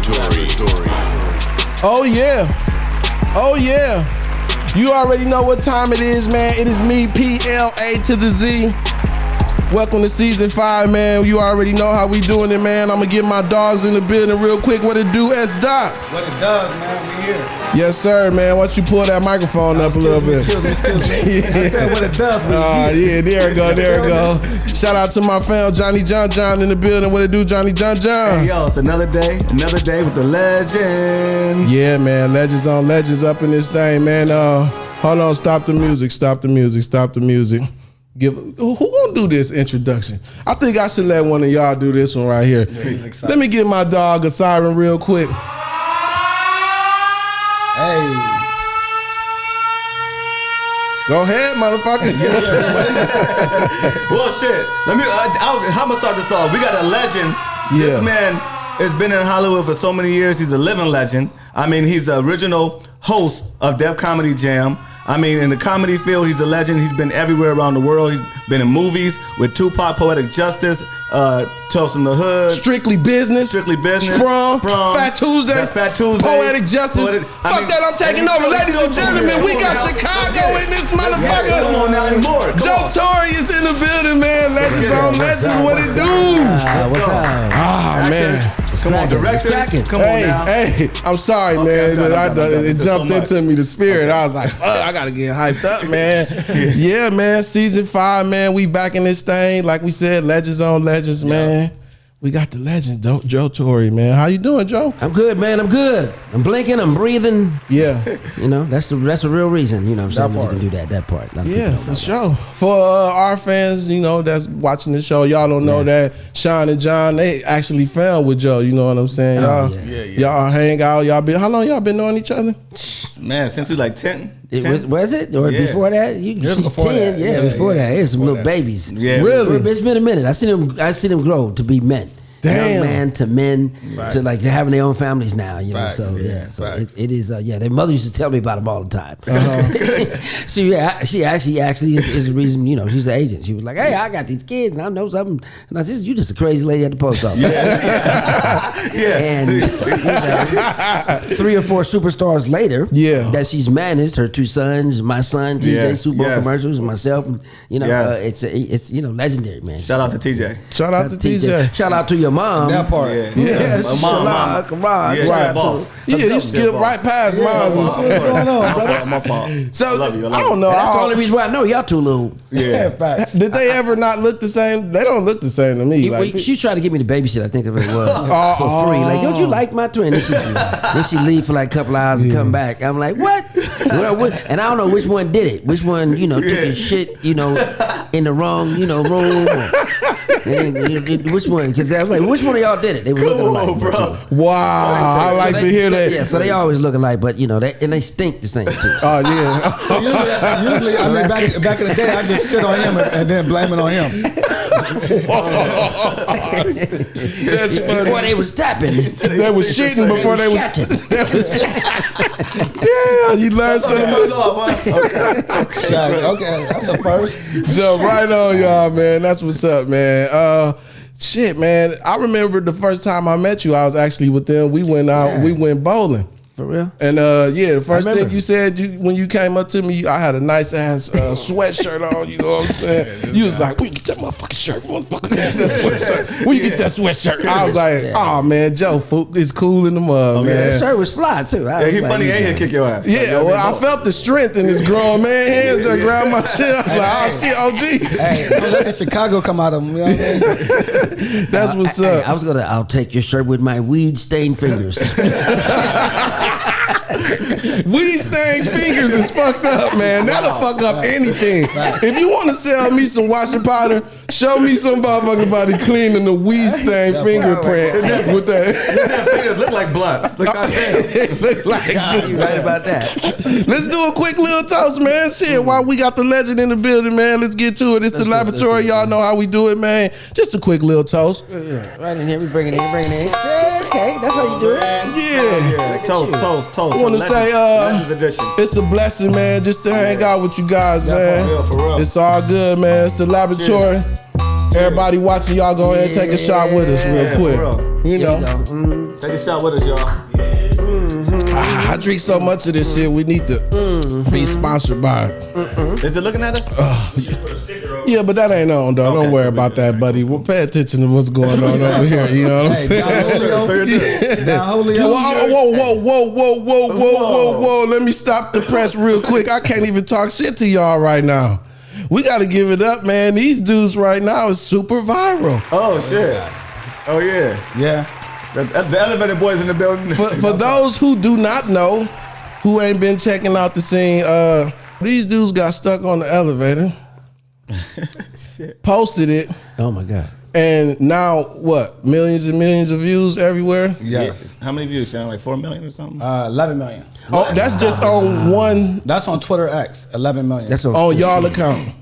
Joe Torry. Oh yeah. Oh yeah. You already know what time it is, man. It is me, P.L.A. to the Z. Welcome to season 5, man. You already know how we doing it, man. I'm gonna get my dogs in the building real quick. What it do, S-Dot? What it does, man. We here. Yes, sir, man. Why don't you pull that microphone up a little bit? Excuse me. Yeah. I said what it does. Yeah, there we go. Shout out to my fam, Johnny John in the building. What it do, Johnny John? Hey, yo, it's another day with the legends. Yeah, man. Legends on legends up in this thing, man. Hold on. Stop the music. Who gonna do this introduction? I think I should let one of y'all do this one right here. Let me give my dog a siren real quick. Hey. Go ahead, motherfucker. Well, shit. How much start this off? We got a legend. Yeah. This man has been in Hollywood for so many years. He's a living legend. I mean, he's the original host of Def Comedy Jam. I mean, in the comedy field, he's a legend. He's been everywhere around the world. He's been in movies with Tupac, Poetic Justice, Tales from the Hood, Strictly Business, Sprung, Fat Tuesday, Poetic Justice. Fuck that, I'm taking over. Ladies and gentlemen, we got Chicago in this motherfucker. Come on now, anymore. Joe Torry is in the building, man. Legends on legends. What it do? What's up? Ah, man. Come on, director. Come on now. Hey, I'm sorry, man. It jumped into me, the spirit. I was like, fuck, I gotta get hyped up, man. Yeah, man. Season 5, man. We back in this thing. Like we said, legends on legends, man. We got the legend, Joe Torry, man. How you doing, Joe? I'm good, man. I'm good. I'm blinking. I'm breathing. Yeah. You know, that's the real reason. You know what I'm saying? You can do that part. Yeah, for sure. For our fans, you know, that's watching the show, y'all don't know that Sean and John, they actually filmed with Joe. You know what I'm saying? Y'all hang out. How long y'all been knowing each other? Man, since we like 10. Was it? Or before that? Before 10, that. Before that. Here's some little babies. Yeah. Really? It's been a minute. I seen them grow to be men. Damn. Young man to men to like they're having their own families now, you know. Facts. So yeah, so Facts. it is. Their mother used to tell me about them all the time. So she actually is the reason. You know, she's the agent. She was like, "Hey, I got these kids, and I know something." And I said, "You just a crazy lady at the post office." And 3 or 4 superstars later, that she's managed her 2 sons, my son TJ, Super Bowl commercials, and myself. And, you know, it's legendary, man. Shout out to TJ. Shout out to TJ. Shout out to your mom. That part. Yeah. Mom. Come on. Yeah, boss. You skipped right past mine. What's going on, my fault. So I love you. I don't know. That's the only reason why I know y'all too little. Yeah. Did they ever not look the same? They don't look the same to me. She tried to get me to babysit. I think that's what it was for free. Like, don't you like my twin? Then she leave for like a couple hours and come back. I'm like, what? And I don't know which one did it. Which one, took his shit, in the wrong, room. Which one? Because I was like, which one of y'all did it? They were looking alike, bro. Wow, I like to hear that. Yeah, so they always look alike, but they stink the same too. Oh yeah. Usually, I mean, back in the day, I just shit on him and then blame it on him. That's funny. Before they was tapping, they was shitting before they was. Yeah, you learned something. Okay, that's a first. Jump right on, y'all, man. That's what's up, man. Shit, man. I remember the first time I met you, I was actually with them. We went out, we went bowling. For real? And the first thing you said when you came up to me, I had a nice ass sweatshirt on. You know what I'm saying? You was like, "Where you get that motherfucking shirt, motherfucker? That sweatshirt. Where you get that sweatshirt?" I was like, "Oh man, Joe, is cool in the mud, man." That shirt was fly too. He funny and he'll kick your ass. Yeah, well, I felt the strength in his grown man hands that grabbed my shit. I was like, "Oh shit, OG." Hey, don't let the Chicago come out of him. You know what I mean? That's what's up. I'll take your shirt with my weed stained fingers. Weed stained fingers is fucked up, man. That'll fuck up anything. If you want to sell me some washing powder, show me some motherfucking body cleaning the weed stained fingerprint with that. Fingers look like blunts. Look like you right about that. Let's do a quick little toast, man. Shit, while we got the legend in the building, man, let's get to it. It's the laboratory. Y'all know how we do it, man. Just a quick little toast. Right in here, we bring it in. Yeah, okay, that's how you do it. Yeah. Toast. I want to say, it's a blessing, man, just to hang out with you guys, man. For real. It's all good, man. It's the laboratory. Everybody watching, y'all go ahead and take a shot with us real quick. You know. Take a shot with us, y'all. I drink so much of this shit, we need to be sponsored by it. Is it looking at us? Yeah, but that ain't on, though. Don't worry about that, buddy. Well, pay attention to what's going on over here. You know what I'm saying? Whoa. Let me stop the press real quick. I can't even talk shit to y'all right now. We got to give it up, man. These dudes right now is super viral. Oh, shit. Oh, yeah. Yeah. The elevator boys in the building. For those who do not know, who ain't been checking out the scene, these dudes got stuck on the elevator. Shit. Posted it. Oh my God. And now what? Millions and millions of views everywhere? Yes. How many views, Sean? Like 4 million or something? 11 million. Oh, that's just on one. That's on Twitter X. 11 million. That's On y'all account.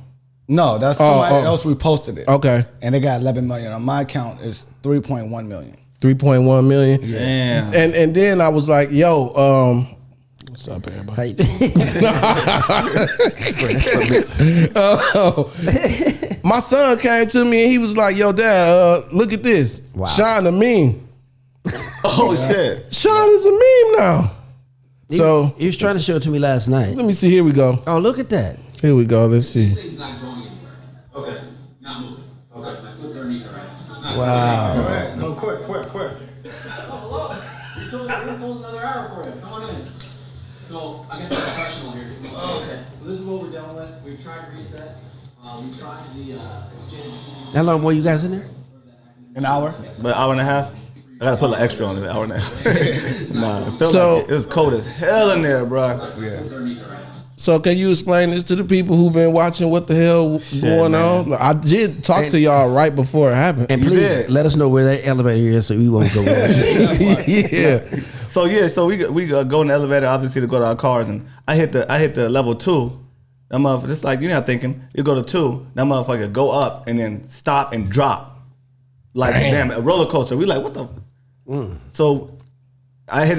No, that's somebody else reposted it. Okay. And they got 11 million. On my account, it's 3.1 million. 3.1 million. Yeah. And then I was like, yo, what's up, everybody? My son came to me and he was like, yo, Dad, look at this. Wow. Sean a meme. Oh, shit. Sean is a meme now. So He was trying to show it to me last night. let me see. Here we go. Oh, look at that. Here we go. Let's see. It's not going anywhere. Okay. Not moving. Okay. My foot's underneath it right now. It's not Wow. All right. No, quick. Oh, hello. We told another hour for you. Come on in. So, I guess I'm professional here. Oh, okay. So this is what we're dealing with. We've tried reset. We tried the How long were you guys in there? An hour? But hour and a half? I gotta put an extra on it, hour and a half. Nah, it felt So- like it was cold as hell in there, bro. Yeah. So can you explain this to the people who've been watching what the hell going on? Like, I did talk to y'all right before it happened. And You please did. let us know where that elevator is so we won't go wrong. Yeah. So we go in the elevator obviously to go to our cars, and I hit the level 2. That motherfucker, just like you're not thinking, you go to 2, that motherfucker go up and then stop and drop. Like damn, a roller coaster. We like, what the So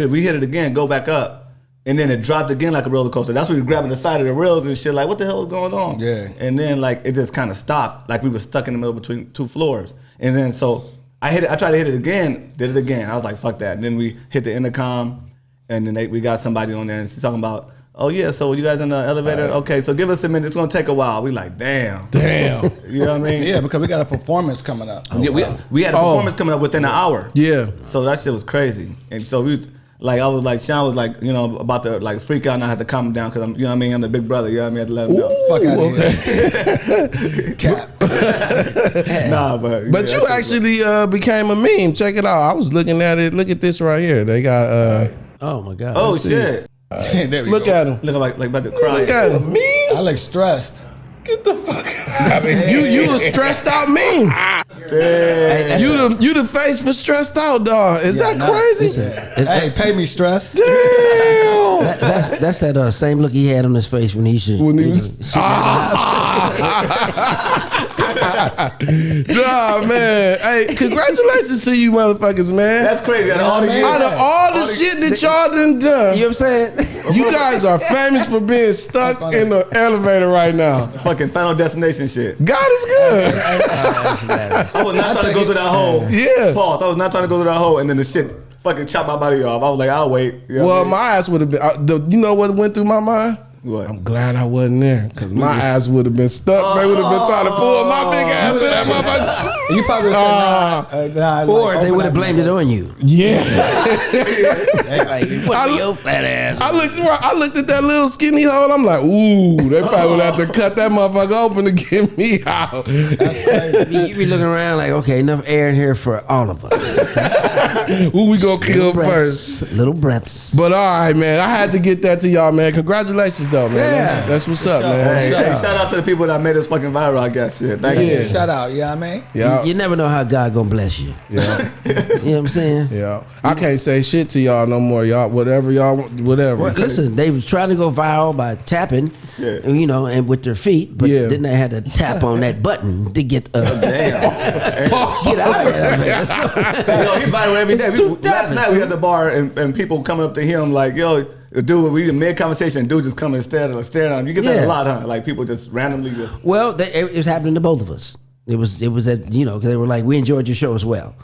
we hit it again, go back up, and then it dropped again like a roller coaster. That's when we were grabbing the side of the rails and shit, like, what the hell is going on? Yeah. And then like it just kind of stopped, like we were stuck in the middle between 2 floors. And then so I tried to hit it again, did it again. I was like, fuck that. And then we hit the intercom, and then we got somebody on there, and she's talking about, oh yeah, so you guys in the elevator? Okay, so give us a minute. It's gonna take a while. We like, damn. You know what I mean? Yeah, because we got a performance coming up. Yeah, we had a performance coming up within an hour. Yeah. So that shit was crazy. And so we was like, I was like, Sean was like, you know, about to like freak out, and I had to calm him down because I'm, you know what I mean, I'm the big brother. You know what I mean? I had to let him know. Fuck out of here. Cap. Nah, but But you actually became a meme. Check it out. I was looking at it. Look at this right here. They got Oh my God. oh shit, There we look go. at him. looking like about to cry. Look at him. I look stressed. Get the fuck out. You a stressed out meme. Damn. You the face for stressed out, dog. Is that nah, crazy? Hey, pay me stress. Damn. That's that same look he had on his face when he should. When he was- Nah, man. Hey, congratulations to you motherfuckers, man. That's crazy. Out of all the man. years, Out of all the shit that y'all done done, You know what I'm saying? you guys are famous for being stuck in the elevator right now. fucking Final Destination shit. God is good. I was not trying to go through that hole. Yeah. Pause. I was not trying to go through that hole, and then the shit fucking chopped my body off. I was like, I'll wait. You know what I Well, mean? my ass would have been. You know what went through my mind? What? I'm glad I wasn't there because my ass would have been stuck. They would have been trying to pull my big ass to that motherfucker. You probably said, Or they would have blamed it on you. Yeah. Like, what your fat ass? I looked at that little skinny hole. I'm like, ooh, they probably would have to cut that motherfucker open to get me out. You be looking around like, okay, enough air in here for all of us. Who we gonna kill first? Little breaths. But all right, man, I had to get that to y'all, man. Congratulations, though, man. Yeah. That's what's up, man. Hey, shout out to the people that made us fucking viral, I guess. Shit. Thank you. Yeah. Shout out, you know what I mean? Yeah. You never know how God gonna bless you. Yeah. You know what I'm saying? Yeah. I can't say shit to y'all no more, y'all. Whatever y'all want, whatever. Well, listen, they was trying to go viral by tapping, Shit. you know, and with their feet, but Yeah. then they had to tap on that button to get get out of there. Yo, he viral every day. It's too Last tapping, night we at the bar and people coming up to him like, yo, dude, we in mid conversation, dude just coming and staring at him. You get that Yeah. a lot, huh? Like people just randomly just. Well, it was happening to both of us. It was at, you know, 'cause they were like, we enjoyed your show as well.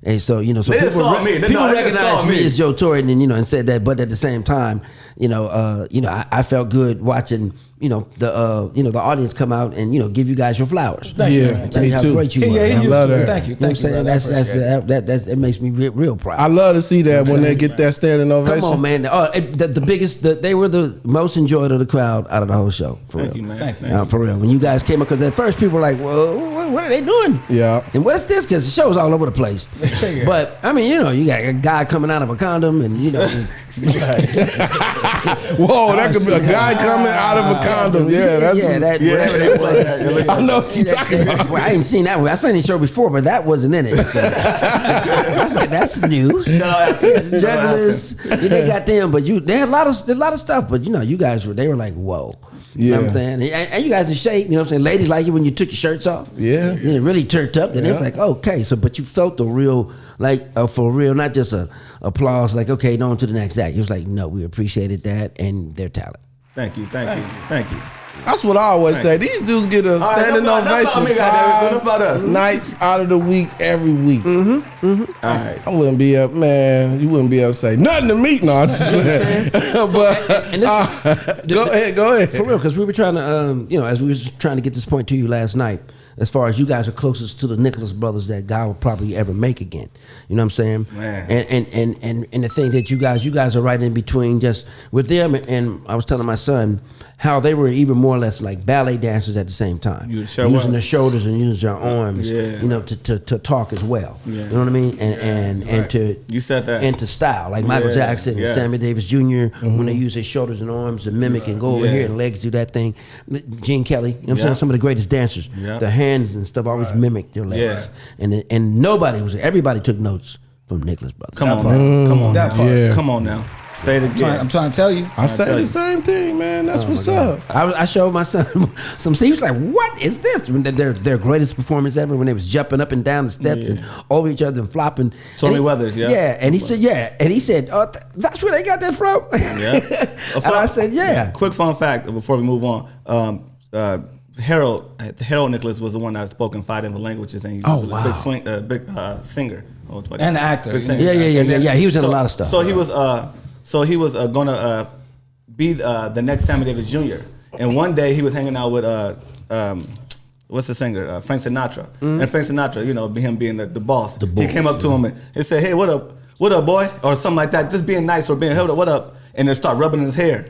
And so, you know, so They people, saw me. They people just recognized saw me me. as Joe Torry, and then, you know, and said that. But at the same time, I felt good watching, the audience come out and, give you guys your flowers. Yeah, Tell me you how too. great you Yeah, are. he love used to. that. Thank you. You know what I'm saying? That's it makes me real proud. I love to see that when they get that standing ovation. Come on, man. They were the most enjoyed of the crowd out of the whole show. For Thank real. you, man. For real. When you guys came up, because at first people were like, well, what are they doing? Yeah. And what is this? Because the show's all over the place. But, I mean, you got a guy coming out of a condom and, Whoa, that could be a guy coming out of a condom. Yeah, that's whatever that was. I know what you're talking about. Well, I ain't seen that one. I seen the show before, but that wasn't in it. So. I was like, that's new. Jugglers, they got them, but they had a lot of stuff. But you guys they were like, whoa. You know what I'm saying? And you guys in shape, you know what I'm saying? Ladies like you when you took your shirts off. Yeah. You really turned up. Then it was like, okay. So, but you felt the real, for real, not just a applause, like, okay, on to the next act. It was like, no, we appreciated that and their talent. Thank you. That's what I always say. These dudes get a standing ovation Enough about us. 5 nights out of the week, every week. All right. I wouldn't be up, man. You wouldn't be able to say nothing to me. No, I'm just playing. But go ahead. For real, because we were trying to, as we were trying to get this point to you last night, as far as you guys are closest to the Nicholas brothers that God will probably ever make again. You know what I'm saying? Man. And the thing that you guys are right in between just with them. And I was telling my son how they were even more or less like ballet dancers at the same time. You sure using was. their shoulders and using their arms, to talk as well. Yeah. You know what I mean? And Right. to You said that. and to style, like Michael Yeah, Jackson yes. and Sammy Davis Jr. When they use their shoulders and arms and mimic and go over Yeah. here and legs do that thing. Gene Kelly, you know what I'm Yeah. saying? Some of the greatest dancers. Yeah. The hands and stuff always mimic their legs. Yeah. And everybody took notes from Nicholas brothers. Come on, man. Come on That now. part. Yeah. Come on now. Say it again. I'm trying to tell you. I say tell the you. same thing, man. That's what's up. I showed my son some. He was like, "What is this?" When their greatest performance ever, when they was jumping up and down the steps and over each other and flopping. Stormy Weathers, yeah. Yeah, and he said, "Yeah," and he said, "Oh, that's where they got that from." Yeah. And I said, "Yeah." Quick fun fact before we move on. Harold Nicholas was the one that spoke in 5 different languages, and he was wow. a big singer. And actor. Big singer. Yeah. He was in a lot of stuff. So he was gonna be the next Sammy Davis Jr. And one day he was hanging out with what's the singer? Frank Sinatra. And Frank Sinatra, him being the boss. He came up to him and he said, "Hey, what up, boy?" Or something like that. Just being nice or being, "Hey, what up?" And then start rubbing his hair.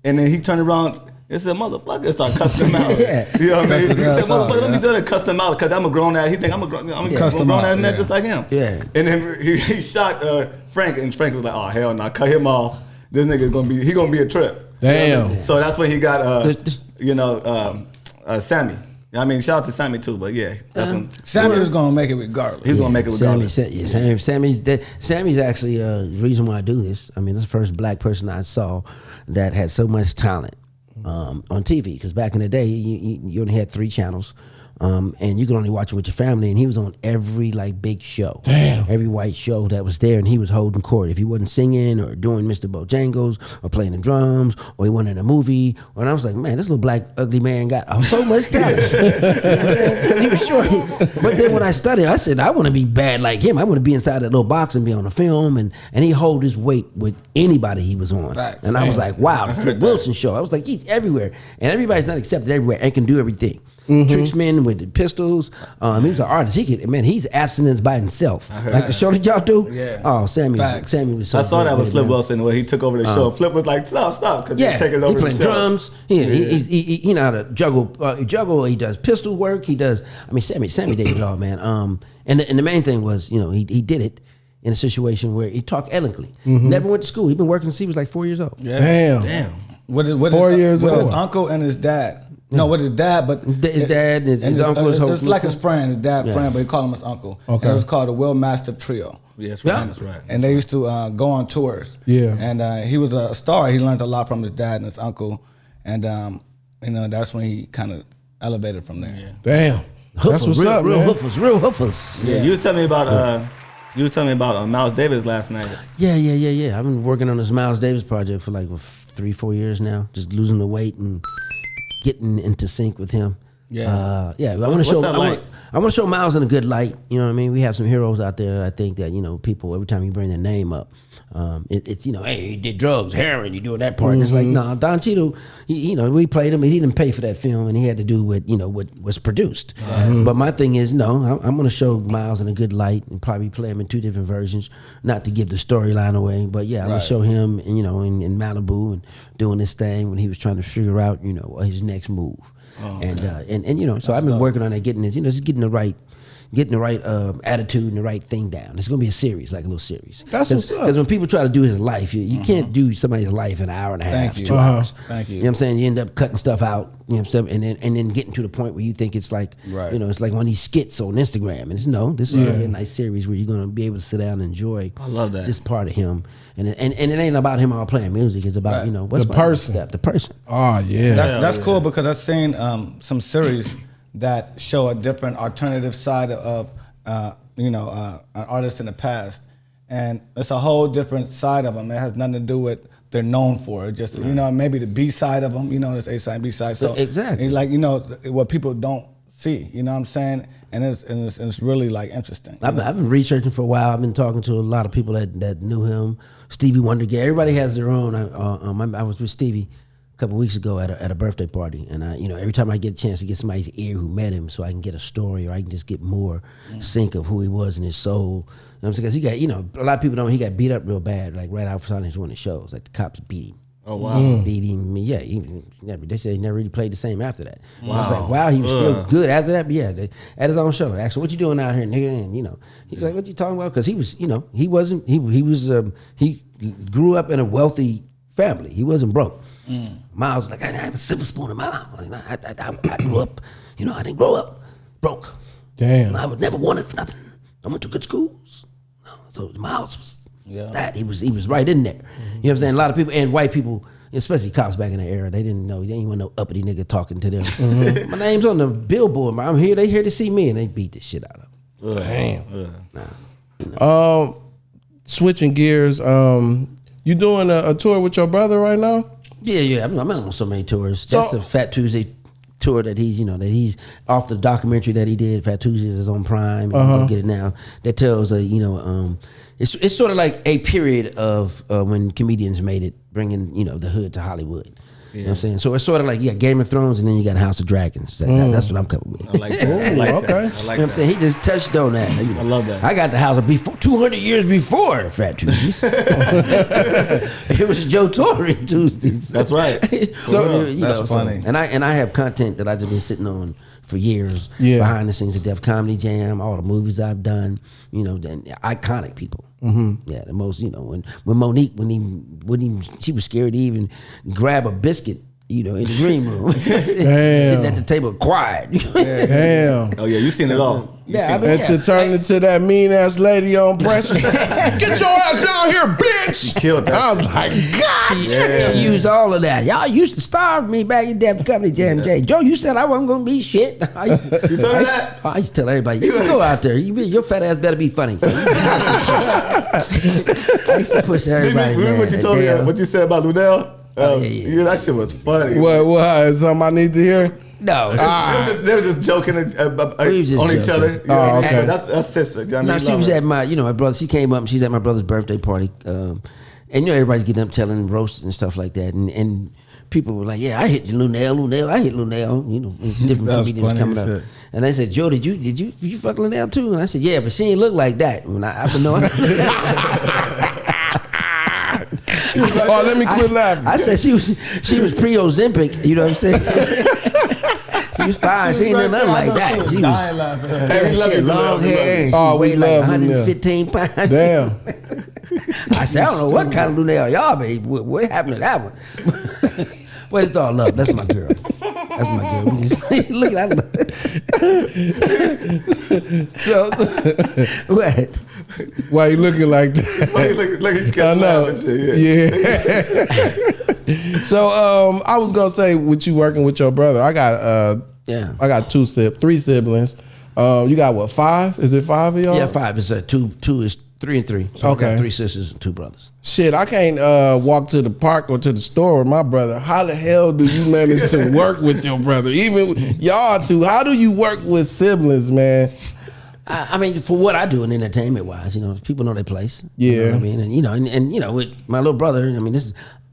And then he turned around. He said, "Motherfucker," and started cussing him out. Yeah. You know what I mean? He said, Cuss "Motherfucker, out, let me do that." Cuss him out because I'm a grown ass. He think I'm a grown ass man yeah. just like him. Yeah. And then he shot Frank, and Frank was like, "Oh hell no, cut him off. This nigga's gonna be a trip." Damn. So that's when he got Sammy. I mean, shout out to Sammy too, but yeah, that's when Sammy was gonna make it regardless. he's gonna make it regardless. Sammy's actually the reason why I do this. I mean, this is the first black person I saw that had so much talent on TV. Because back in the day, you only had 3 channels. And you could only watch it with your family, and he was on every big show. Damn. Every white show that was there, and he was holding court. If he wasn't singing or doing Mr. Bojangles or playing the drums, or he wasn't in a movie, and I was like, man, this little black ugly man got so much talent. Because he was short. But then when I studied, I said, I want to be bad like him. I want to be inside that little box and be on a film, and he hold his weight with anybody he was on. Facts. And I was like, wow, the Flip Wilson show. I was like, he's everywhere, and everybody's not accepted everywhere and can do everything. Tricksman with the pistols. He was an artist. He's abstinence by himself. Like the show that y'all do. Yeah. Oh, Sammy was so I saw good that with Flip it, man. Wilson where he took over the show. Flip was like, stop, because Yeah, he's taking he over the plays show. drums. He know how to juggle. He does pistol work. He does. I mean, Sammy did it all, man. And the main thing was, he did it in a situation where he talked elegantly. Never went to school. He'd been working since he was like 4 years old. Yeah. Damn. With 4 years with old. his uncle and his dad. No, with his dad, but His dad and his uncle is It's like his friend, his dad friend, but he called him his uncle. Okay. And it was called the Will Master Trio. Yeah, that's Yeah. right. That's right. And they used to go on tours. Yeah. And he was a star. He learned a lot from his dad and his uncle. And, that's when he kind of elevated from there. Yeah. Damn. That's what's up, real man. real hoofers. Yeah, you was telling me about Miles Davis last night. Yeah. I've been working on this Miles Davis project for like 3-4 years now. Just losing the weight and getting into sync with him. Yeah. I want to show. that like? I want to show Miles in a good light. You know what I mean? We have some heroes out there that I think that people every time you bring their name up, it's hey, he did drugs, heroin, you doing that part. And it's like, no, Don Cheadle, we played him. He didn't pay for that film, and he had to do what was produced. But my thing is, no, I'm going to show Miles in a good light and probably play him in 2 different versions, not to give the storyline away. But yeah, I'm going to show him, in Malibu and doing this thing when he was trying to figure out, his next move. So I've been working on that, getting this, just getting the right attitude and the right thing down. It's gonna be a series, like a little series. That's what's up. Because when people try to do his life, you can't do somebody's life in an hour and a half, 2 hours. Thank you. You know what I'm saying? You end up cutting stuff out, and then getting to the point where you think it's like, it's like one of these skits on Instagram. And this is gonna be a nice series where you're gonna be able to sit down and enjoy. I love that. This part of him, and it ain't about him all playing music. It's about what's the person. The person. Oh yeah. That's cool because I've seen some series that show a different alternative side of an artist in the past, and it's a whole different side of them. It has nothing to do with they're known for. It just maybe the B side of them. There's A side, B side. So exactly, it's like what people don't see. You know what I'm saying? And it's really like interesting. I've been researching for a while. I've been talking to a lot of people that knew him. Stevie Wonder. Everybody has their own. I was with Stevie a couple weeks ago at a birthday party, and every time I get a chance to get somebody's ear who met him, so I can get a story or I can just get more sync of who he was in his soul. Because he got a lot of people don't. He got beat up real bad, like right outside one of the shows. Like the cops beat him. Oh wow! Beat him. Yeah, they said he never really played the same after that. Wow. I was like, wow, he was still good after that. But yeah, at his own show, actually, what you doing out here, nigga? And he was like, what you talking about? Because he was, he grew up in a wealthy family. He wasn't broke. Miles was like, I have a silver spoon in my mouth. I grew up, I didn't grow up broke. Damn. I was never wanted for nothing. I went to good schools. So Miles was that. He was right in there. You know what I'm saying? A lot of people, and white people, especially cops back in the era, they didn't want no uppity nigga talking to them. My name's on the billboard, man. I'm here. They here to see me, and they beat the shit out of them. Damn. Switching gears, you doing a tour with your brother right now? Yeah. I'm on so many tours. That's a Fat Tuesday tour that he's off the documentary that he did. Fat Tuesdays is on Prime. You can get it now. That tells it's sort of like a period of when comedians made it, bringing the hood to Hollywood. You know what I'm saying? So it's sort of like Game of Thrones, and then you got House of Dragons. That's what I'm coming with. I like that. I like okay. that. I like you know what I'm saying? He just touched on that. I love that. I got the house before 200 years before Fat Tuesdays. It was Joe Torry Tuesdays. That's right. That's funny. And I have content that I've just been sitting on for years behind the scenes of Def Comedy Jam, all the movies I've done. Iconic people. Yeah, the most. When Monique, she was scared to even grab a biscuit. In the green room, sitting at the table, quiet. Damn. Oh yeah, you seen it all. To turn into that mean ass lady on pressure. Get your ass down here, bitch. She killed that. I was like, God. She used all of that. Y'all used to starve me back in Def Comedy Jam. Joe, you said I wasn't gonna be shit. You told her that? I used to tell everybody, you go out there. Your fat ass better be funny. I used to push everybody. Remember what you told me? What you said about Lunell? Yeah, that shit was funny. What? Is something I need to hear? No. They were just joking on each other. Okay. That's sister. No, she was at my, my brother. She came up and she was at my brother's birthday party. And everybody's getting up telling roasts and stuff like that. And people were like, yeah, I hit Lunell. I hit Lunell. Different comedians coming up. Shit. And they said, Joe, did you fuck Lunell too? And I said, yeah, but she ain't look like that. When I've been knowing. Oh, let me quit laughing. I said she was pre-Ozempic. You know what I'm saying? She was fine. She ain't nothing like that. She was she had long hair. And she weighed like 115 pounds. Damn. I said, I don't know what kind of Lunell y'all made. What happened to that one? But it's all love. That's my girl. That's my girl. We just look at that. So, what? Why you looking like that? Like he's got Yeah. So I was gonna say, with you working with your brother, I got three siblings. You got what, 5? Is it 5 of y'all? Yeah, 5. It's two 3 and 3. So Okay. I got 3 sisters and 2 brothers. Shit, I can't walk to the park or to the store with my brother. How the hell do you manage to work with your brother? Even y'all two, how do you work with siblings, man? I mean, for what I do in entertainment wise, people know their place. You know Yeah. what I mean? And with my little brother, I mean,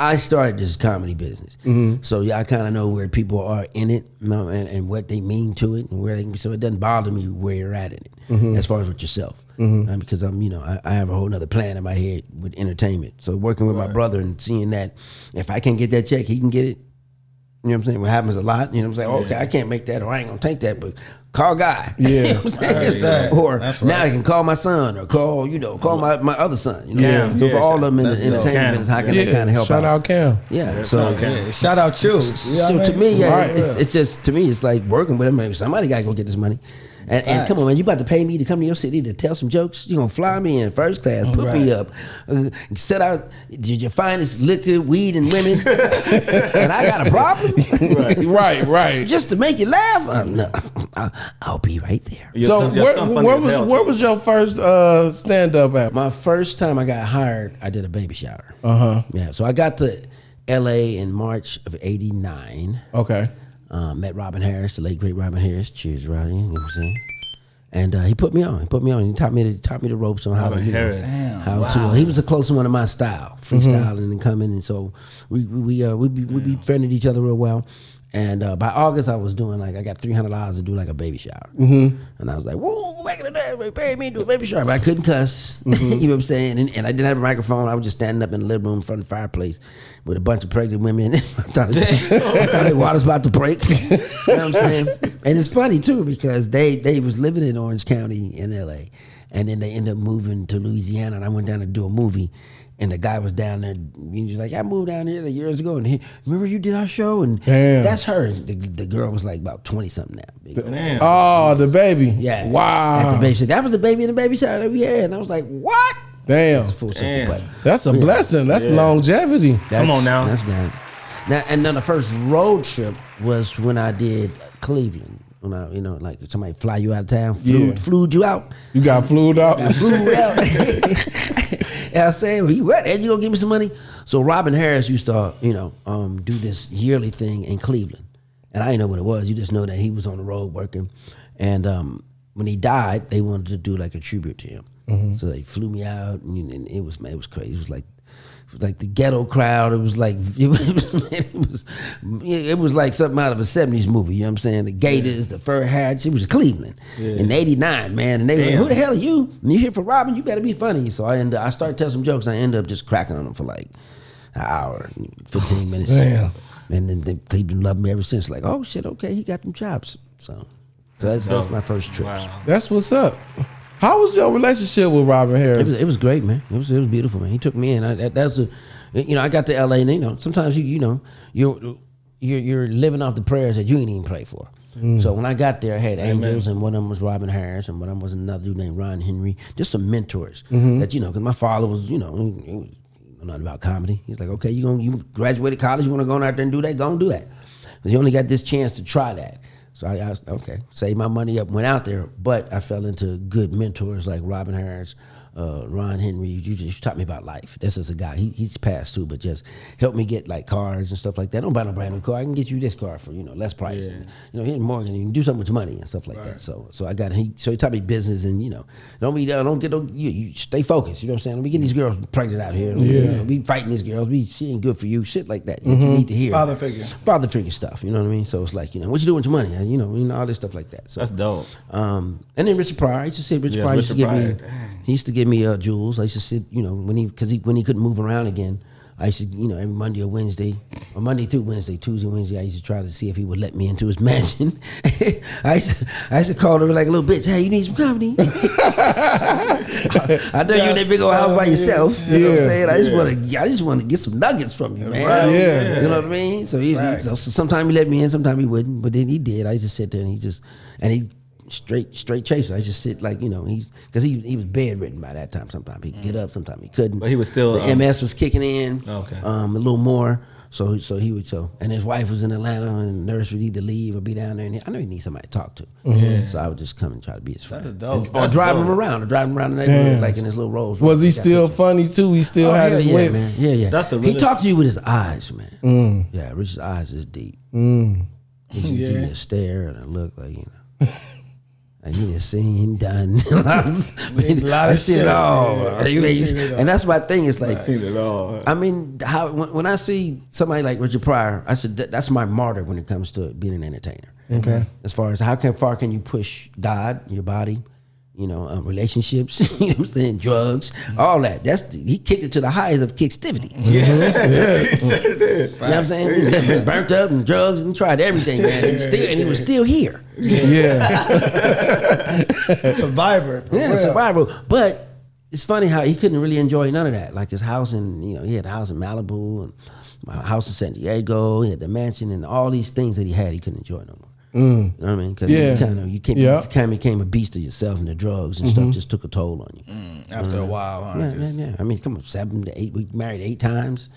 I started this comedy business. So I kind of know where people are in it, and what they mean to it, and where they can be. So it doesn't bother me where you're at in it, as far as with yourself. Because I have a whole nother plan in my head with entertainment. So working with my brother and seeing that if I can't get that check, he can get it. You know what I'm saying? What happens a lot, I'm saying, okay, I can't make that, or I ain't gonna take that, but call Guy. Yeah. You know what I'm saying? that. Or That's now right. I can call my son, or call my other son. Yeah. So for all of them in the That's dope. entertainment business, how can they kind of help Shout out Cam. Yeah. So Yeah, shout out you. so to me, Right. it's just, to me, it's like working with him. Somebody got to go get this money. And come on, man, you about to pay me to come to your city to tell some jokes? You gonna fly me in first class, put me up, set out your finest liquor, weed, and women, and I got a problem? Right. Just to make you laugh? No, I'll be right there. So where was your first stand up at? My first time I got hired, I did a baby shower. Yeah, so I got to L.A. in March of '89. Okay. Met Robin Harris, the late great Robin Harris. Cheers, Roddy. You know what I'm saying? And he put me on. He taught me the ropes on how Robin to. Harris. How to. He was a close one of my style, freestyling and coming, and so we befriended each other real well. And by August, I was doing I got $300 to do like a baby shower, and I was like, "Whoa!" Back in the day, they paid me to do a baby shower, but I couldn't cuss. You know what I'm saying? And I didn't have a microphone. I was just standing up in the living room in front of the fireplace with a bunch of pregnant women. I thought their water's about to break. You know what I'm saying? And it's funny too because they was living in Orange County in L.A. and then they ended up moving to Louisiana, and I went down to do a movie. And the guy was down there. He was like, "I moved down here years ago, and remember you did our show?" And Damn. that's her. The girl was like about 20 something now. Big girl. Damn. Oh, the baby. Yeah. Wow. At the baby shower. That was the baby in the baby shower that we had, and I was like, "What?" Damn. That's a full circle, Damn. but That's a blessing. That's longevity. Come on now. That's down. Now, and then the first road trip was when I did Cleveland. When I, like somebody fly you out of town, flew you out. You got flued out. Flew out. And I said, "Well, you what? You gonna give me some money?" So Robin Harris used to, do this yearly thing in Cleveland, and I didn't know what it was. You just know that he was on the road working, and when he died, they wanted to do like a tribute to him. So they flew me out, and it was crazy. It was like the ghetto crowd. It was like it was like something out of a '70s movie. You know what I'm saying? The Gators, the fur hats. It was Cleveland in '89, man. And they were like, "Who the hell are you? And you here for Robin? You better be funny." So I started telling some jokes. I ended up just cracking on them for like an hour, 15 minutes. Damn. And then they've been loving me ever since. Like, oh shit, okay, he got them chops. So that's my first trip. Wow. That's what's up. How was your relationship with Robin Harris? It was great, man. It was beautiful, man. He took me in. I got to LA, and sometimes you're living off the prayers that you ain't even pray for. So when I got there, I had angels, and one of them was Robin Harris, and one of them was another dude named Ron Henry. Just some mentors that because my father was he was nothing about comedy. He's like, okay, you graduated college, you want to go out there and do that? Go and do that, because you only got this chance to try that. So I was, okay, saved my money up, went out there, but I fell into good mentors like Robin Harris, Ron Henry. You taught me about life. This is a guy, he's passed too, but just helped me get like cars and stuff like that. Don't buy no brand new car. I can get you this car for less price. Yeah. And, here's Morgan. You can do something with your money and stuff like that. So I got he taught me business, and you stay focused. You know what I'm saying? Don't be getting these girls pregnant out here. Be fighting these girls. She ain't good for you. Shit like that. You need to hear Father figure. Father figure stuff. You know what I mean? So it's like what you doing with your money? All this stuff like that. So That's dope. and then Richard Pryor. I used to say Richard Pryor used to give me. He used to give me jewels. I used to sit, when he couldn't move around again. I used to, every Monday or Wednesday, or Monday through Wednesday, Tuesday, Wednesday, I used to try to see if he would let me into his mansion. I used to call him like a little bitch. Hey, you need some company? I know you in that big old house by yourself. You know what I'm saying? I just want to get some nuggets from you, man. Right. Yeah. You know what I mean? So so sometimes he let me in, sometimes he wouldn't, but then he did. I used to sit there and he straight chaser. I just sit like because he was bedridden by that time. Sometimes he'd get up, sometimes he couldn't. But he was still the MS was kicking in. Okay. A little more. So he would and his wife was in Atlanta, and the nurse would either leave or be down there. And I know he needs somebody to talk to. So I would just come and try to be his friend. That's dope. Or drive him around the neighborhood, like in his little Rolls. Was he still funny too? He still had his wits. Man. Yeah. That's the he realest. talked to you with his eyes, man. Yeah, Richard's eyes is deep. He just give you a stare and a look like, you know. And you just seen him done. A lot of shit. And that's my thing. It's like, Seen it all. I mean, when I see somebody like Richard Pryor, I said that's my martyr when it comes to being an entertainer. Okay. As far as how far can you push God, your body, you know, relationships, you know what I'm saying, drugs, all that. He kicked it to the highest of kickstivity. He sure did. You know what I'm saying? He been burnt up and drugs and tried everything, man. He was still here. Yeah. Survivor. Yeah, survival. But it's funny how he couldn't really enjoy none of that. Like his house he had a house in Malibu and my house in San Diego. He had the mansion and all these things that he had, he couldn't enjoy no more. You know what I mean? Because you kind of became a beast of yourself, and the drugs and stuff just took a toll on you. After a while, huh? Yeah. I mean, come on, 7 to 8. We married 8 times.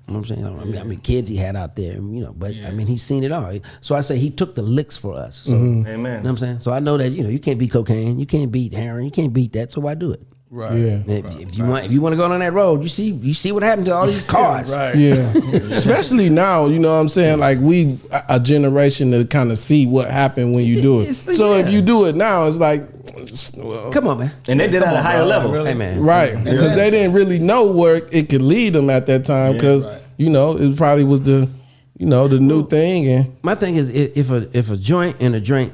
You know what I'm saying? I mean, how many kids he had out there, you know, but I mean, he's seen it all. So I say he took the licks for us. So, Amen. You know what I'm saying? So I know that, you know, you can't beat cocaine, you can't beat heroin, you can't beat that, so why do it? Right. Yeah. If you want to go on that road, you see what happened to all these cars. Right. Yeah. Especially now, you know what I'm saying? Like we a generation to kind of see what happened when you do it. So if you do it now, it's like, well, Come on, man. And they did it at a higher level. Hey, man. right. Because they didn't really know where it could lead them at that time. Because, you know, it probably was the new thing. And My thing is, if a joint and a drink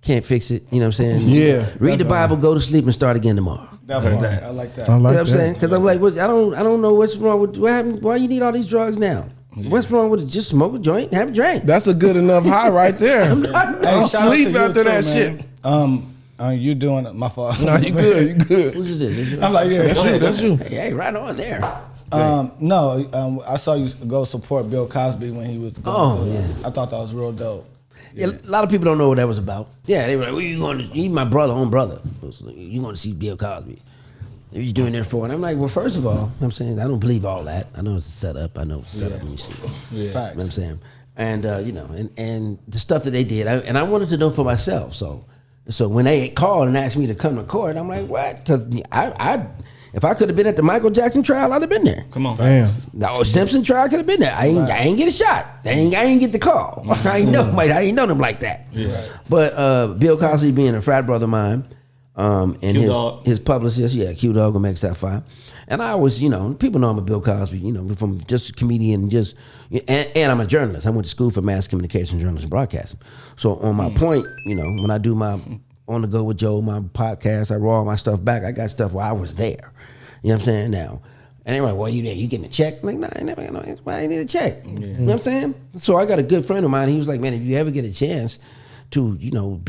can't fix it, you know what I'm saying? Yeah. Read the Bible, go to sleep, and start again tomorrow. That part. I like that. I like You know what I'm that. saying? Because I'm like, I don't know what's wrong with what happened. Why you need all these drugs now? What's wrong with it? Just smoke a joint and have a drink. That's a good enough high right there. I'm Shout out sleep to you after too, that man. shit. You doing it? My fault. No, you good. You good. Who's this? I'm like, yeah. That's you. Hey, right on there. No, I saw you go support Bill Cosby when he was going through that. I thought that was real dope. Yeah, a lot of people don't know what that was about. Yeah, they were like, "Where you going to?" He's my own brother. You going to see Bill Cosby? What you doing there for? And I'm like, well, first of all, I'm saying I don't believe all that. I know it's a setup. I know it's a setup when you see it. Yeah. You know what I'm saying? And you know, and the stuff that they did, and I wanted to know for myself. So when they called and asked me to come to court, I'm like, what? Because if I could have been at the Michael Jackson trial, I'd have been there. Come on. Damn. The O. Simpson trial could have been there. I ain't get a shot. I ain't get the call. I ain't know them like that. Yeah. But Bill Cosby being a frat brother of mine, and Q-Dog. his publicist, Q-Dog on X5. And I always, you know, people know I'm a Bill Cosby, you know, from just a comedian, and I'm a journalist. I went to school for mass communication, journalism, and broadcasting. So on my point, you know, when I do my On the Go with Joe, my podcast, I roll all my stuff back. I got stuff where I was there. You know what I'm saying? Now, and they're like, well, you there? You getting a check? I'm like, nah, I never got no, why I need a check? You know what I'm saying? So I got a good friend of mine. He was like, man, if you ever get a chance to, you know,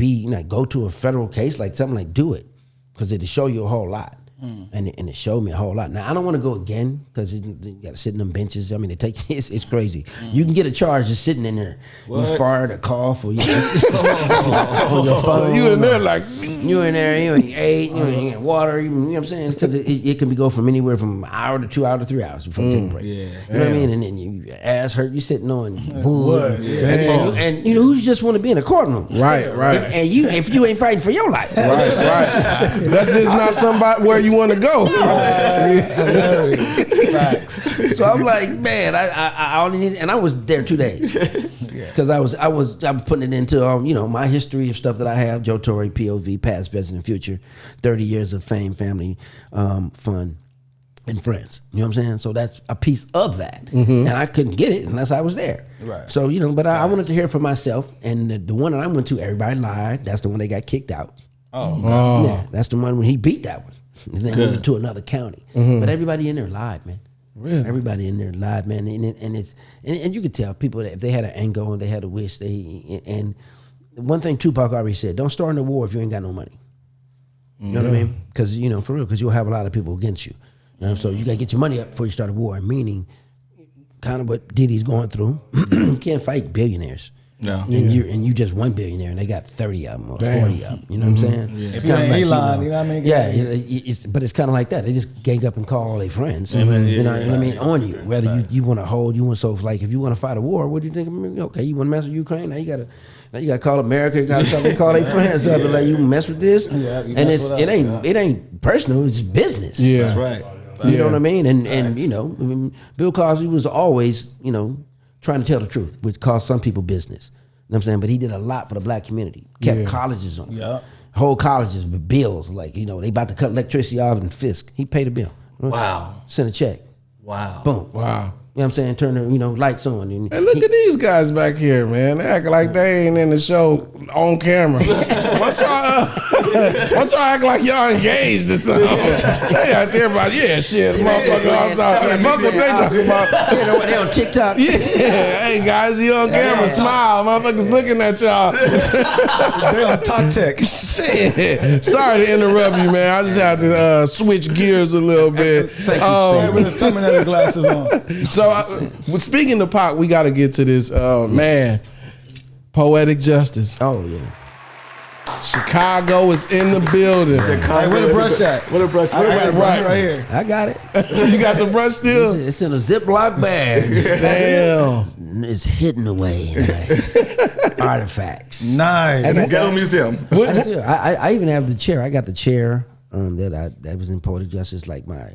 go to a federal case, like something like, do it. Because it'll show you a whole lot. And it showed me a whole lot. Now, I don't want to go again because you got to sit in them benches. I mean, it's crazy. You can get a charge just sitting in there. You fired a cough or you on your phone. You in there like, You in there, you ain't ate, you ain't get water, you know what I'm saying? Because it can go from anywhere from an hour to 2 hours to 3 hours before you take a break. You know what I mean? And then your ass hurt, you sitting on wood. And you know, who just want to be in a courtroom? right. And if you ain't fighting for your life. Right. That's just not somebody where you want to go. So I'm like, man, I only need, and I was there 2 days because I was putting it into you know, my history of stuff that I have: Joe Torry, POV, past, present, and future, 30 years of fame, family, fun, and friends. You know what I'm saying? So that's a piece of that, and I couldn't get it unless I was there. Right. So you know, but I wanted to hear it for myself, and the one that I went to, everybody lied. That's the one they got kicked out. Yeah, that's the one when he beat that one. And then moved to another county. But everybody in there lied, man. Really? Everybody in there lied, man. And you could tell people that if they had an angle and they had a wish, and one thing Tupac already said, don't start in the war if you ain't got no money. You know what I mean? Because, you know, for real, because you'll have a lot of people against you. You know, so you got to get your money up before you start a war, meaning kind of what Diddy's going through. You can't fight billionaires. Yeah. And you just one billionaire, and they got 30 of them or 40 of them. You know what I'm saying? If It's you kinda ain't like, Elon, you know what I mean? Yeah, but it's kind of like that. They just gang up and call all their friends. You know what I mean? On you, whether you want to hold, you want like if you want to fight a war, what do you think? Okay, you want to mess with Ukraine? Now you gotta call America. You gotta call their friends up and like you mess with this. Yeah, you and mess with us, it ain't personal. It's business. Yeah. That's right. You know what I mean? And you know, I mean, Bill Cosby was always, you know, trying to tell the truth, which cost some people business. You know what I'm saying? But he did a lot for the black community. Kept colleges on. Yeah. Whole colleges with bills. Like, you know, they about to cut electricity off and Fisk. He paid a bill. Wow. Sent a check. Wow. Boom. Wow. You know what I'm saying? Turn the, you know, lights on. And Hey, look at these guys back here, man. They act like they ain't in the show on camera. Once y'all act like y'all engaged or something. They out there about, yeah, shit, motherfucker. Fuck what they talking about. You know, they on TikTok. Yeah, hey guys, you on camera, smile. Motherfuckers looking at y'all. They on Talk Tech. Shit. Sorry to interrupt you, man. I just have to switch gears a little bit. Thank you, With the Terminator glasses on. So, speaking of Pac, we got to get to this, man. Poetic Justice. Oh, yeah. Chicago is in the building. Hey, where the brush at? Where the brush? I got the brush right here. I got it. You got the brush still? It's in a Ziploc bag. Damn. It's hidden away in like artifacts. Nice. Ghetto Museum. I even have the chair. I got the chair that was in Poetic Justice, like my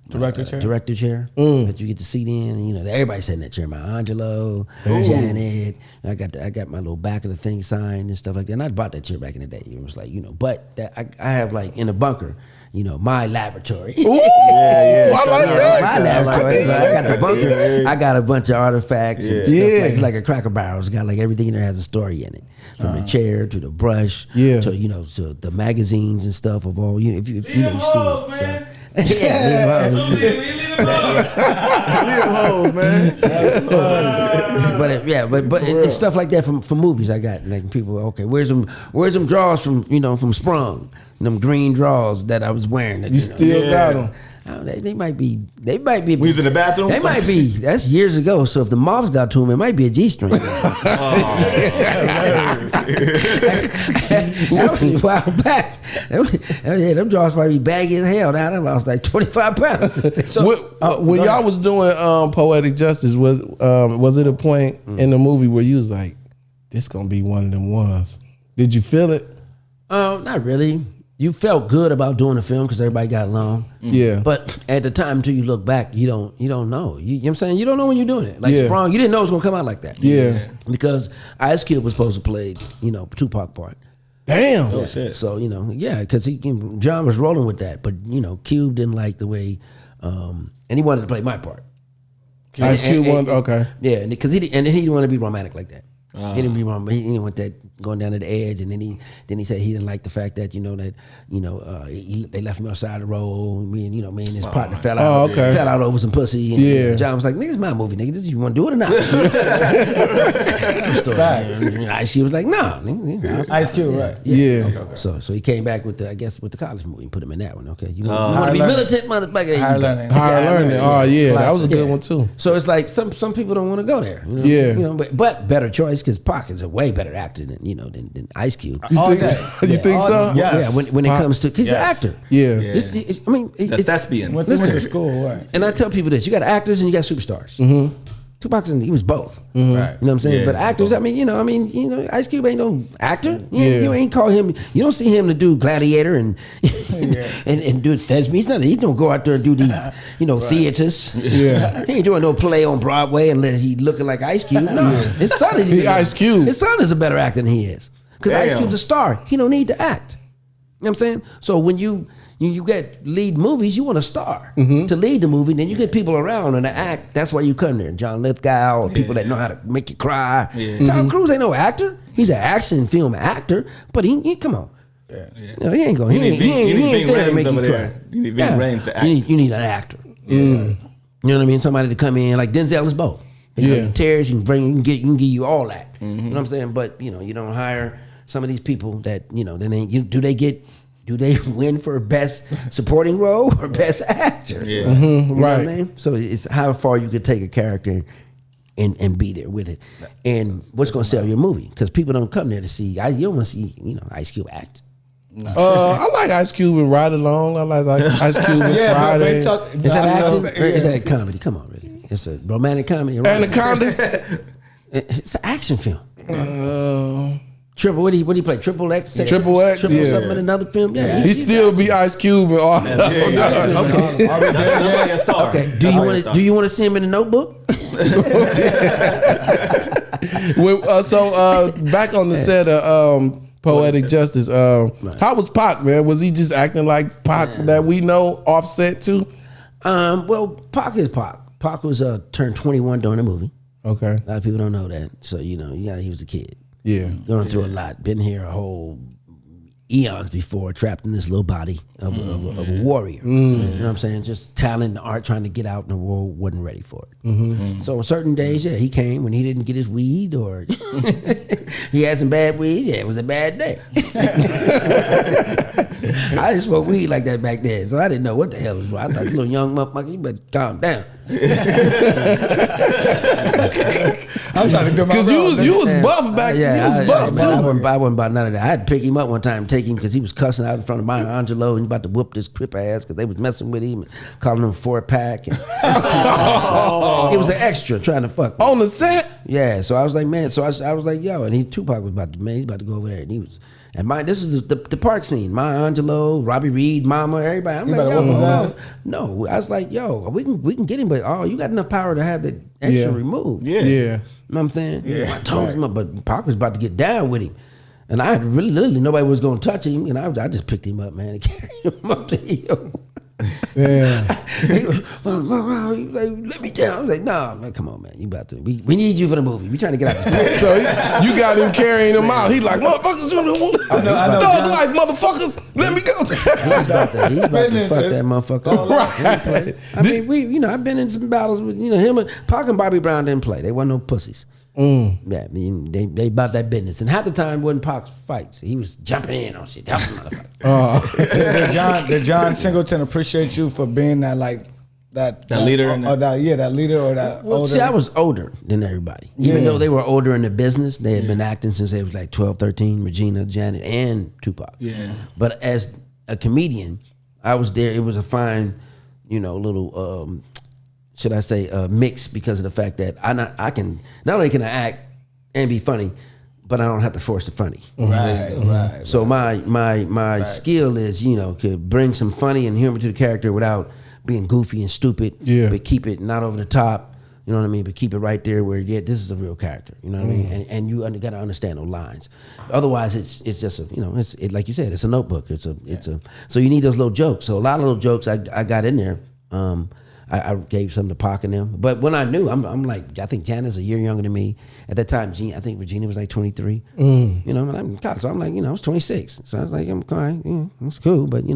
Director chair? Director chair that you get to seat in. And, you know, everybody sat in that chair. My Angelo, Janet. And I got my little back of the thing signed and stuff like that. And I bought that chair back in the day. It was like, you know, but that I have like in a bunker, you know, my laboratory. Ooh, I like that. My laboratory. I got the bunker. I got a bunch of artifacts and stuff. Like, it's like a Cracker Barrel. It's got like everything in there has a story in it. From the chair to the brush to, you know, to the magazines and stuff of all, you know, if you see it. So. Yeah, but and stuff like that from movies. I got like people. Okay, where's them drawers from? You know, from Sprung, them green drawers that I was wearing. You still got them. They might be. We was in the bathroom. They might be. That's years ago. So if the moths got to them, it might be a G-string. That was a while back. Them drawers might be baggy as hell. Now I lost like 25 pounds. So, when y'all was doing Poetic Justice, was it a point in the movie where you was like, this gonna be one of them ones? Did you feel it? Not really. You felt good about doing the film because everybody got along. Yeah. But at the time until you look back, you don't know. You know what I'm saying? You don't know when you're doing it. Like Sprung, you didn't know it was gonna come out like that. Yeah. Because Ice Cube was supposed to play, you know, Tupac part. Damn. Oh shit. So, you know, because John was rolling with that. But, you know, Cube didn't like the way and he wanted to play my part. Ice Cube wanted, okay. Yeah, because he didn't want to be romantic like that. He didn't be wrong. He didn't want that going down to the edge, and then he said he didn't like the fact that they left him outside the road. Me and his partner fell out over some pussy. And John was like, "Nigga, it's my movie, nigga. You want to do it or not?" Ice Cube was like, "No, nigga, Ice Cube, right? Yeah. Okay. So he came back with the college movie and put him in that one. Okay, you want to be militant, motherfucker? Higher learning. Higher learning. Oh yeah, that was a good one too. So it's like some people don't want to go there. You know? But better choice because Pac is a way better actor than Ice Cube. You think so? Yes. Yeah, when it comes to, he's an actor. Yeah. That's thespian. Went to school, right? And I tell people this: you got actors and you got superstars. Mm-hmm. Tupac, he was both. Right. You know what I'm saying? Yeah, but actors, Ice Cube ain't no actor. You ain't call him. You don't see him to do Gladiator and and do thespian. He don't go out there and do these, theaters. Yeah. He ain't doing no play on Broadway unless he looking like Ice Cube. No, his son is Ice Cube. His son is a better actor than he is because Ice Cube's a star. He don't need to act. You know what I'm saying? So when you get lead movies, you want a star to lead the movie. Then you get people around and to act. That's why you come there. John Lithgow or people that know how to make you cry. Yeah. Tom Cruise ain't no actor. He's an action film actor, but he come on. Yeah. He ain't going. He ain't there to make you cry. You need Ving Rhames to act. You need an actor. Yeah. You know what I mean? Somebody to come in like Denzel is both. Tears, you can give you all that. You know what I'm saying? But you don't hire some of these people that then ain't. Do they win for best supporting role or best actor? Yeah. Right. You know what I mean? So it's how far you could take a character and be there with it. And what's going to sell your movie? Because people don't come there to see. You don't want to see Ice Cube act. I like Ice Cube and Ride Along. I like Ice Cube and Friday. Is that acting? Or is that comedy? Come on, really. It's a romantic comedy. Anaconda. It's an action film. Triple, what do you play? Triple X? Triple X, Triple yeah. something in another film? Yeah. He still be Ice Cube and all. Okay. Do you want to see him in the Notebook? Back on the set of Poetic Justice, how was Pac, man? Was he just acting like Pac that we know, Offset too? Well, Pac is Pac. Pac was turned 21 during the movie. Okay. A lot of people don't know that. So, he was a kid. Yeah. Going through a lot. Been here a whole eons before, trapped in this little body of a warrior. You know what I'm saying? Just talent and art, trying to get out in the world, wasn't ready for it. So on certain days, he came when he didn't get his weed or he had some bad weed. Yeah, it was a bad day. I didn't smoke weed like that back then, so I didn't know what the hell was wrong. I thought, little young motherfucker, you better calm down. I'm trying to do my Because you was buff back then. You was buff too. I wasn't about none of that. I had to pick him up one time, take him because he was cussing out in front of Maya Angelou and he about to whoop this crip ass because they was messing with him and calling him 4-pack. It was an extra trying to fuck me. On the set? Yeah, so I was like, man, so I was like, yo, and Tupac was about to, man, he's about to go over there, and he was, and this is the park scene, Maya Angelou, Robbie Reed, Mama, everybody. I'm like, yo, no, I was like, yo, we can get him, but you got enough power to have the extra removed. Yeah. You know what I'm saying? Yeah. I told him, but Pac was about to get down with him. And I had literally nobody was going to touch him, and I just picked him up, man, and carried him up the hill. Yeah. He was like, let me down. I was like, no, man, come on, man. You about to, we need you for the movie. We trying to get out this So you got him carrying him out. He like, motherfuckers, I know, dog life, motherfuckers, let me go. He's about to fuck that motherfucker. Right. I mean, I've been in some battles with, him and Pac and Bobby Brown didn't play. They wasn't no pussies. Yeah, I mean, they about that business. And half the time wasn't Pac's fights. He was jumping in on shit. That was not a fight. Did John Singleton appreciate you for being that leader? That leader or that older? See, I was older than everybody. Even though they were older in the business, they had been acting since they was like 12, 13, Regina, Janet, and Tupac. Yeah. But as a comedian, I was there. It was a fine, little... should I say mix, because of the fact that I can not only can I act and be funny, but I don't have to force the funny. Right. So my skill is could bring some funny and humor to the character without being goofy and stupid. Yeah. But keep it not over the top. You know what I mean? But keep it right there where this is a real character. You know what I mean? And you got to understand those lines. Otherwise, it's just it's like you said, it's a notebook. So you need those little jokes. So a lot of little jokes I got in there. I gave some to Pac and them. But when I knew, I'm like, I think Janet's a year younger than me. At that time, I think Regina was like 23. So I'm like, I was 26. So I was like, I'm fine. It's cool, but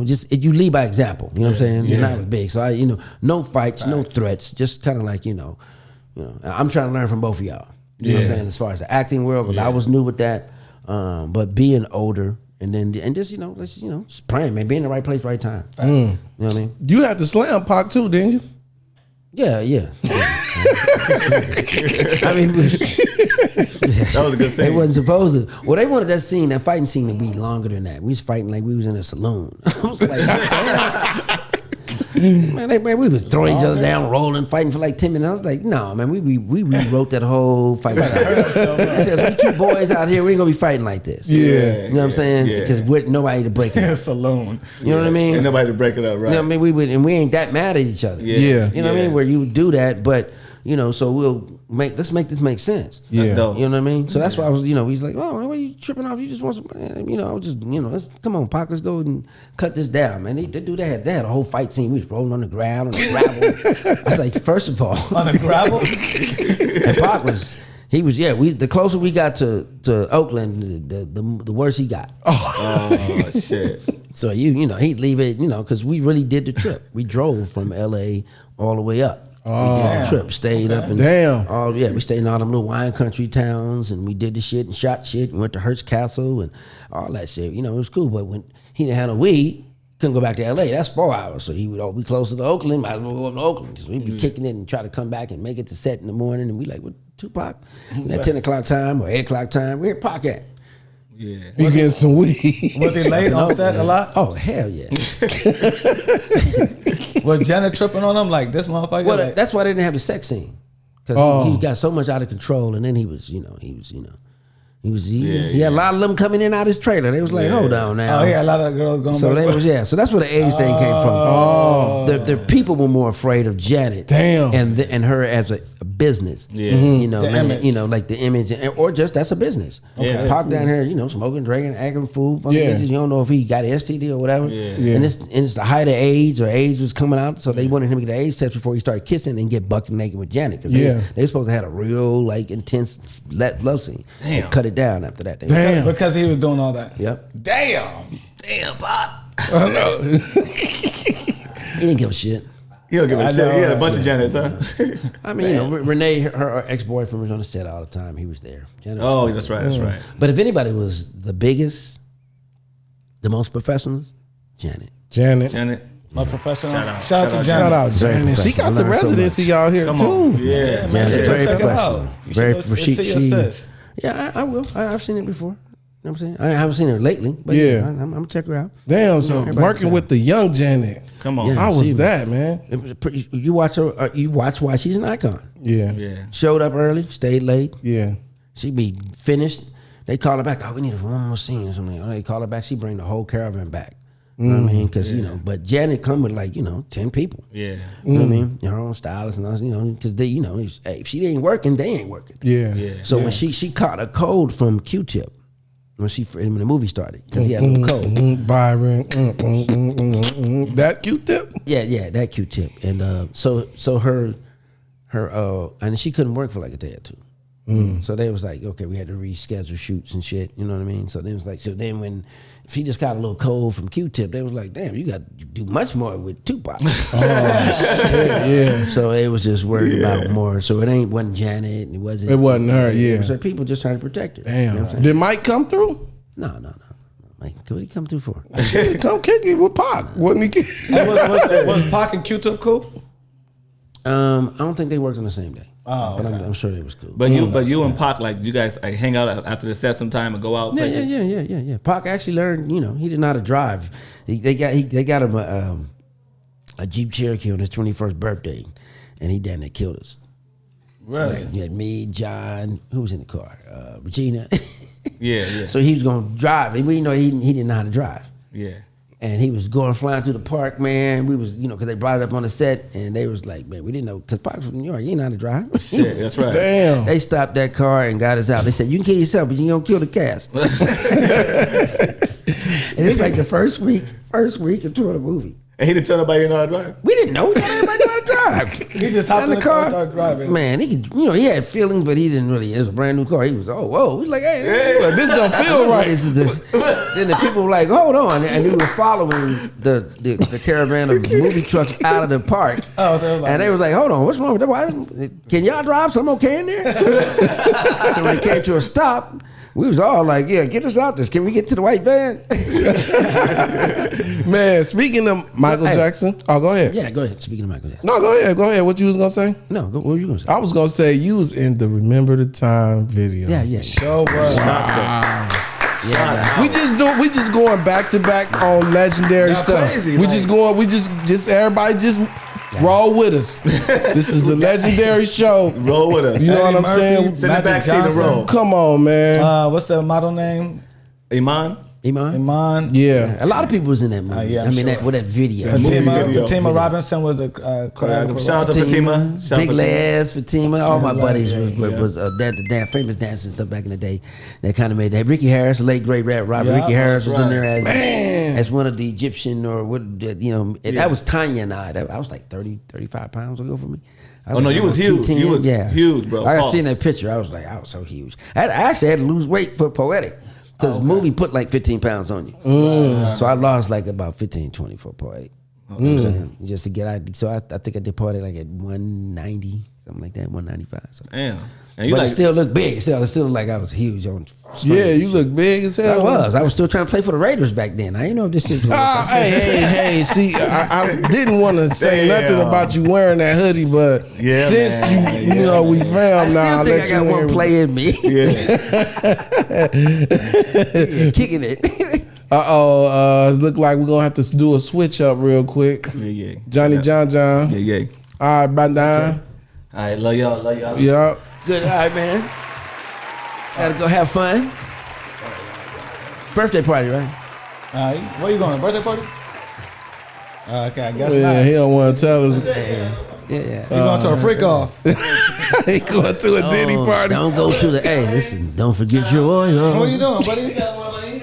just you lead by example. You know what I'm saying? You're not as big. So I, no fights, no threats. Just kind of like, I'm trying to learn from both of y'all. You know what I'm saying? As far as the acting world, because I was new with that. But being older. And just praying, man, be in the right place, right time. You know what I mean? You had to slam Pac too, didn't you? Yeah. I mean, that was a good scene. They wasn't supposed to. Well, they wanted that fighting scene to be longer than that. We was fighting like we was in a saloon. I was like, man, we was throwing each other down, rolling, fighting for like 10 minutes. I was like, no, man, we rewrote that whole fight. I said, we two boys out here, we ain't gonna be fighting like this. Yeah. You know what I'm saying? Yeah. Because we're nobody to break it up. Saloon. You know what I mean? Ain't nobody to break it up, right? You know what I mean? We ain't that mad at each other. Yeah. You know what I mean? Where you do that, but so let's make this make sense. Yeah. Dope. You know what I mean? So that's why I was, he's like, oh, why are you tripping off? You just want some, I was just, let's come on, Pac, let's go and cut this down, man. They had a whole fight scene. We was rolling on the ground, on the gravel. I was like, first of all. On the gravel? And Pac the closer we got to Oakland, the worse he got. Oh, shit. So, he'd leave it, because we really did the trip. We drove from L.A. all the way up. We did the trip, stayed up and we stayed in all them little wine country towns, and we did the shit and shot shit and went to Hearst Castle and all that shit. It was cool. But when he didn't have no weed, couldn't go back to L.A. That's 4 hours. So he would be closer to Oakland. Might as well go up to Oakland. So he'd be kicking it and try to come back and make it to set in the morning. And we like, what, Tupac? At 10 o'clock time or 8 o'clock time, where Pac at? Yeah. He getting some weed. Was he late on set a lot? Oh, hell yeah. Was Janet tripping on him like this motherfucker? Well, like, that's why they didn't have the sex scene. Because he got so much out of control. And then he had a lot of them coming in out of his trailer. They was like, hold on now. Oh, yeah, a lot of girls going so back. they was, so that's where the AIDS thing came from. The people were more afraid of Janet. Damn. And her as a business. Yeah. Like the image, or just that's a business. Okay. Pac down here, smoking, drinking, acting a fool, fucking bitches. You don't know if he got an STD or whatever. Yeah. And it's the height of AIDS, or AIDS was coming out, so they wanted him to get the AIDS test before he started kissing and get buck naked with Janet. Because they were supposed to have a real intense love scene. Damn. They cut it down after that. Damn. Because he was doing all that. Yep. Damn, Pop. I know. He didn't give a shit. He don't give a shit. He had a bunch of Janets, huh? I mean, Renee, her ex-boyfriend was on the set all the time. He was there. Janet was that's right. That's right. But if anybody was the biggest, the most professional, Janet. My professional. Shout out. Shout out to Janet. Shout out, Janet. She got the residency out here too. Yeah, Janet, very check it professional. out. You Very should see your sis. Yeah, I will. I've seen it before. You know what I'm saying? I haven't seen her lately, but I'm gonna check her out. Damn, so working with the young Janet. Come on. Yeah. How was that, man? You watch her. You watch why she's an icon. Yeah. Showed up early, stayed late. Yeah. She be finished. They call her back. Oh, we need one more scene or something. Oh, they call her back. She bring the whole caravan back. You know what I mean? Because but Janet come with 10 people. Yeah. You know what I mean? Her own stylist and us. Because they, if she ain't working, they ain't working. Yeah. So when she caught a cold from Q-Tip when the movie started, because he had a little cold. Vibrant. That Q-Tip? Yeah, that Q-Tip. And so her and she couldn't work for like a day or two. So they was like, okay, we had to reschedule shoots and shit. You know what I mean? So they was like, when she just got a little cold from Q-Tip, they was like, damn, you got to do much more with Tupac. Oh shit, yeah. So they was just worried about more. So it wasn't Janet. It wasn't her. Yeah. So people just trying to protect her. Damn. You know Did Mike come through? No. Mike, what did he come through for? Come kick it with Pac. Wasn't he? Was Pac and Q-Tip cool? I don't think they worked on the same day. Oh, but okay. I'm sure they was cool. But you and Pac, like, you guys hang out after the set sometime and go out places? Yeah. Pac actually learned, he didn't know how to drive. They got him a Jeep Cherokee on his 21st birthday, and he damn near killed us. Really? Like, you had me, John, who was in the car? Regina. Yeah. So he was going to drive, and we know he didn't know how to drive. Yeah. And he was flying through the park, man. We was, because they brought it up on the set, and they was like, man, we didn't know, because Pac's from New York, he didn't know how to drive. Shit, that's right. Damn. They stopped that car and got us out. They said, you can kill yourself, but you don't kill the cast. And it's like the first week into the movie. And he didn't tell nobody you know how to drive? We didn't know. We thought everybody knew how to drive. He just hopped in the car and started driving. Man, he could, he had feelings, but he didn't really. It was a brand new car. He was, whoa. He was like, hey, This don't feel right. Then the people were like, hold on. And we were following the caravan of movie trucks out of the park. And they was like, hold on, what's wrong with that? Can y'all drive? Something okay in there? So when it came to a stop, we was all like, yeah, get us out this. Can we get to the white van? Man, speaking of Michael Jackson. Oh, go ahead. Yeah, go ahead. Speaking of Michael Jackson. No, go ahead. What you was going to say? No, what were you going to say? I was going to say you was in the Remember the Time video. Yeah. So Yeah, we just going back to back on legendary stuff. Crazy, Everybody just roll with us. This is a legendary show. Roll with us. You know what I'm saying? Send it back to the roll. Come on, man. What's the model name? Iman? Yeah. A lot of people was in that movie. Yeah, I mean, sure. with that video. Fatima Robinson was the choreographer. Shout out to Fatima. Plaz, Fatima. All my buddies yeah. was famous dancers and stuff back in the day. That kind of made that. Ricky Harris, the late great rap Robert. Ricky Harris was in there as one of the Egyptian that was Tanya and I. I was like 30-35 pounds ago for me. You was huge. You was huge, bro. I seen that picture. I was so huge. I actually had to lose weight for Poetic. Because movie put like 15 pounds on you. So I lost like about 15, 20 for Poetic. You know what I'm saying? Just to get out. So I think I departed like at 190, something like that, 195. So. Damn. And you But like it still looked big. It still looked like I was huge on Yeah, you look big as hell. I was still trying to play for the Raiders back then. I didn't know if this shit was hey, see, I didn't want to say Damn. nothing about you wearing that hoodie, but Yeah, since man. you know, we found now, I let think I got one play in me. Kicking it. It look like we're gonna have to do a switch up real quick. Yeah. Johnny John. Yeah. All right, bye down. All right, love y'all. Yeah. Good, all right, man. Gotta go have fun. Birthday party, right? Where you going? A birthday party? Okay, I guess Yeah, not. he don't want to tell us. Yeah. You going to a freak off? He going to a Diddy party. Don't go to the. Hey, listen. Don't forget your oil. What are you doing, buddy?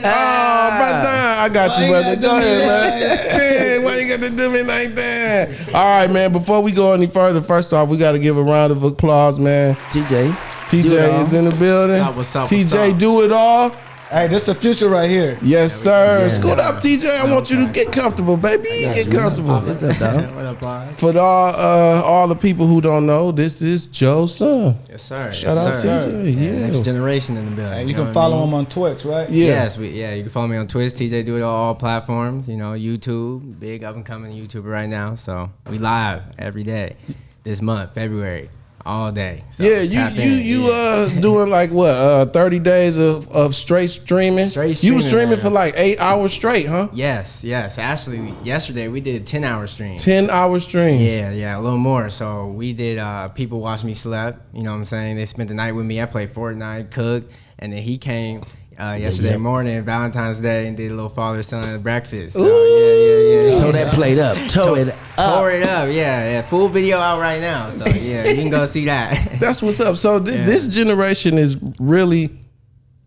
I got you, Why you brother. gotta Go do me ahead, man. Why you got to do me like that? All right, man. Before we go any further, first off, we got to give a round of applause, man. TJ TJ is in the building. What's up? TJ, do it all. Hey, this the future right here. Yes, sir. Yeah. Scoot up, TJ. I want you to get comfortable, baby. Get comfortable. What's up, dog? What up, Plaz? For all the people who don't know, this is Joe's son. Yes, sir. Shout out TJ. Yeah. Next generation in the building. And you can follow him on Twitch, right? Yeah. Yes, you can follow me on Twitch. TJ do it on all platforms. You know, YouTube, big up and coming YouTuber right now. So we live every day this month, February, all day. So Yeah, tap in. you doing like what 30 days of straight streaming? Straight You was streaming streaming, for like 8 hours straight, huh? Yes. Actually, yesterday we did a 10-hour stream. 10-hour stream. Yeah, a little more. So we did People Watch Me Slept. You know what I'm saying? They spent the night with me. I played Fortnite, cooked, and then he came yesterday morning, Valentine's Day, and did a little father-son breakfast. So, yeah. Toe that plate up. Toe it up. Tore it up, yeah. Full video out right now. So, yeah, you can go see that. That's what's up. So this generation is really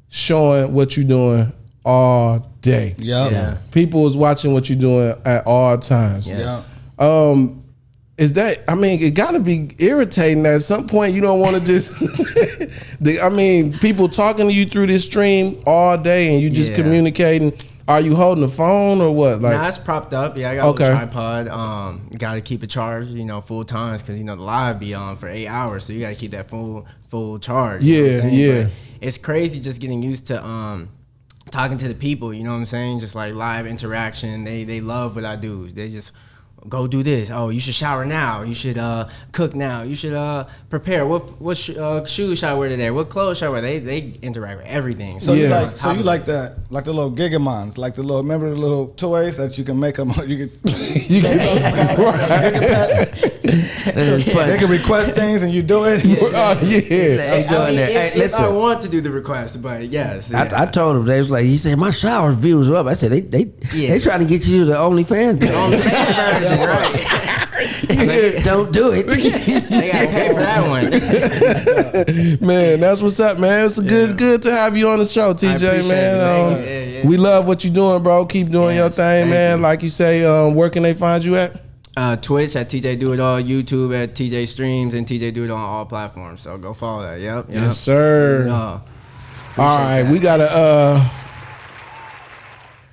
showing what you're doing all day. Yep. Yeah. People is watching what you're doing at all times. Yes. Is that, I mean, it gotta be irritating at some point. You don't want to just, people talking to you through this stream all day and you just Yeah. communicating. Are you holding the phone or what? Like, Nah, it's propped up. Yeah, I got Okay. a little tripod. Got to keep it charged, full times because, the live be on for 8 hours. So you got to keep that full charge. You know what I'm saying? Yeah. But it's crazy just getting used to talking to the people, you know what I'm saying? Just like live interaction. They love what I do. They just go do this. Oh, you should shower now. You should cook now. You should prepare. What shoes should I wear today? What clothes should I wear? They interact with everything. So Yeah. you like that, like the little Gigamons, like the little, remember the little toys that you can make them, you can, you can, they can request things and you do it. oh, yeah. Let's go in there. Hey, If listen. I want to do the request, but yes. I told him, they was like, he said, my shower views are up. I said, they trying to get you to the OnlyFans. version, right? Like, don't do it. They gotta pay for that one. Man, that's what's up, man. It's good to have you on the show, TJ, appreciate man. it. Yeah. We love what you're doing, bro. Keep doing your thing, thank man. you. Like you say, where can they find you at? Twitch at TJ Do It All, YouTube at TJ Streams, and TJ Do It on all platforms. So go follow that. Yep. Yes, sir. No. All right, we gotta.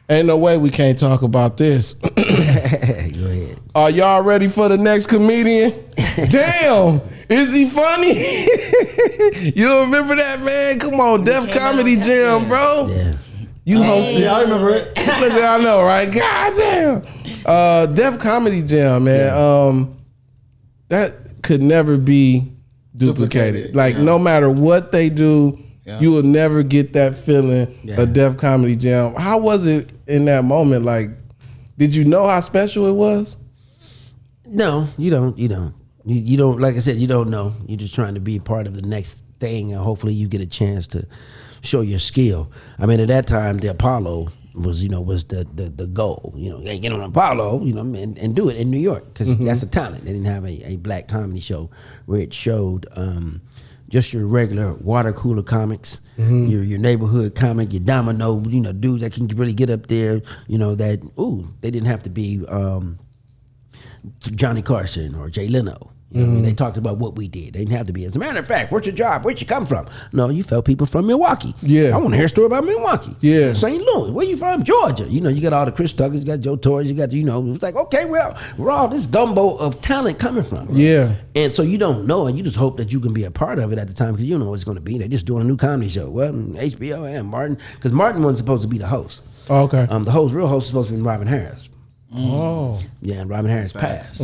Ain't no way we can't talk about this. Go ahead. Are y'all ready for the next comedian? Damn, is he funny? You remember that, man? Come on, Def Comedy Jam, bro. Yeah. You hosted. Yeah, I remember it. Look, I know, right? God damn. Def Comedy Jam, man. That could never be duplicated. Like, no matter what they do, you will never get that feeling of Def Comedy Jam. How was it in that moment? Like, did you know how special it was? No, you don't. You don't. Like I said, you don't know. You're just trying to be part of the next thing, and hopefully you get a chance to show your skill. I mean, at that time, the Apollo was the goal. Get on Apollo, and do it in New York because that's a talent. They didn't have a black comedy show where it showed just your regular water cooler comics, your neighborhood comic, your domino, dudes that can really get up there. They didn't have to be Johnny Carson or Jay Leno. You know what I mean? They talked about what we did. They didn't have to be. As a matter of fact, what's your job? Where'd you come from? No, you felt people from Milwaukee. Yeah. I want to hear a story about Milwaukee. Yeah. St. Louis. Where you from? Georgia. You know, you got all the Chris Tuckers, you got Joe Torres, you got, you know, it's like, okay, we're all this gumbo of talent coming from. Right? Yeah. And so you don't know, and you just hope that you can be a part of it at the time because you don't know what it's going to be. They're just doing a new comedy show. Well, HBO and Martin, because Martin wasn't supposed to be the host. Oh, okay. The real host is supposed to be Robin Harris. Oh. Yeah, and Robin Harris passed.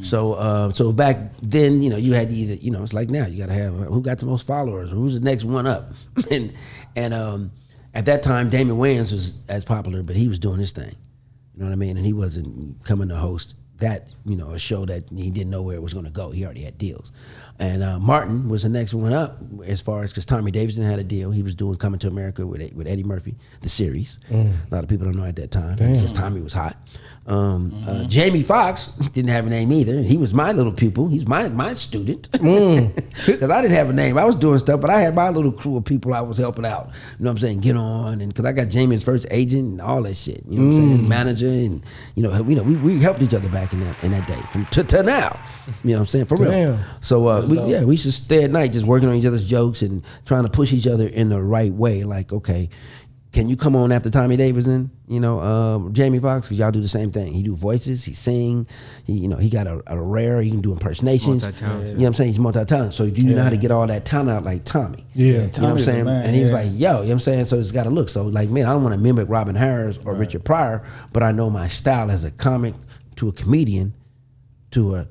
So back then, you know, you had to either, you know, it's like now you got to have who got the most followers, who's the next one up, and at that time, Damon Wayans was as popular, but he was doing his thing. You know what I mean? And he wasn't coming to host that, you know, a show that he didn't know where it was going to go. He already had deals. And Martin was the next one up as far as, because Tommy Davidson had a deal. He was doing Coming to America with Eddie Murphy, the series. A lot of people don't know at that time because Tommy was hot. Jamie Foxx didn't have a name either. He was my little pupil. He's my student. Because I didn't have a name. I was doing stuff, but I had my little crew of people I was helping out. You know what I'm saying? Get on. And because I got Jamie's first agent and all that shit. You know what I'm saying? Manager. And, you know, we helped each other back in that day from to now. You know what I'm saying? For real. Damn. So we used to stay at night just working on each other's jokes and trying to push each other in the right way. Like, okay, can you come on after Tommy Davidson? You know, Jamie Foxx, because y'all do the same thing. He do voices, he sing, he got a rare, he can do impersonations. Multi-talented. You know what I'm saying? He's multi-talented. So do you know how to get all that talent out like Tommy? Yeah. You know what I'm saying? And he was like, yo, you know what I'm saying? So it's got to look. So like, man, I don't want to mimic Robin Harris or Richard Pryor, but I know my style as a comic to a comedian to a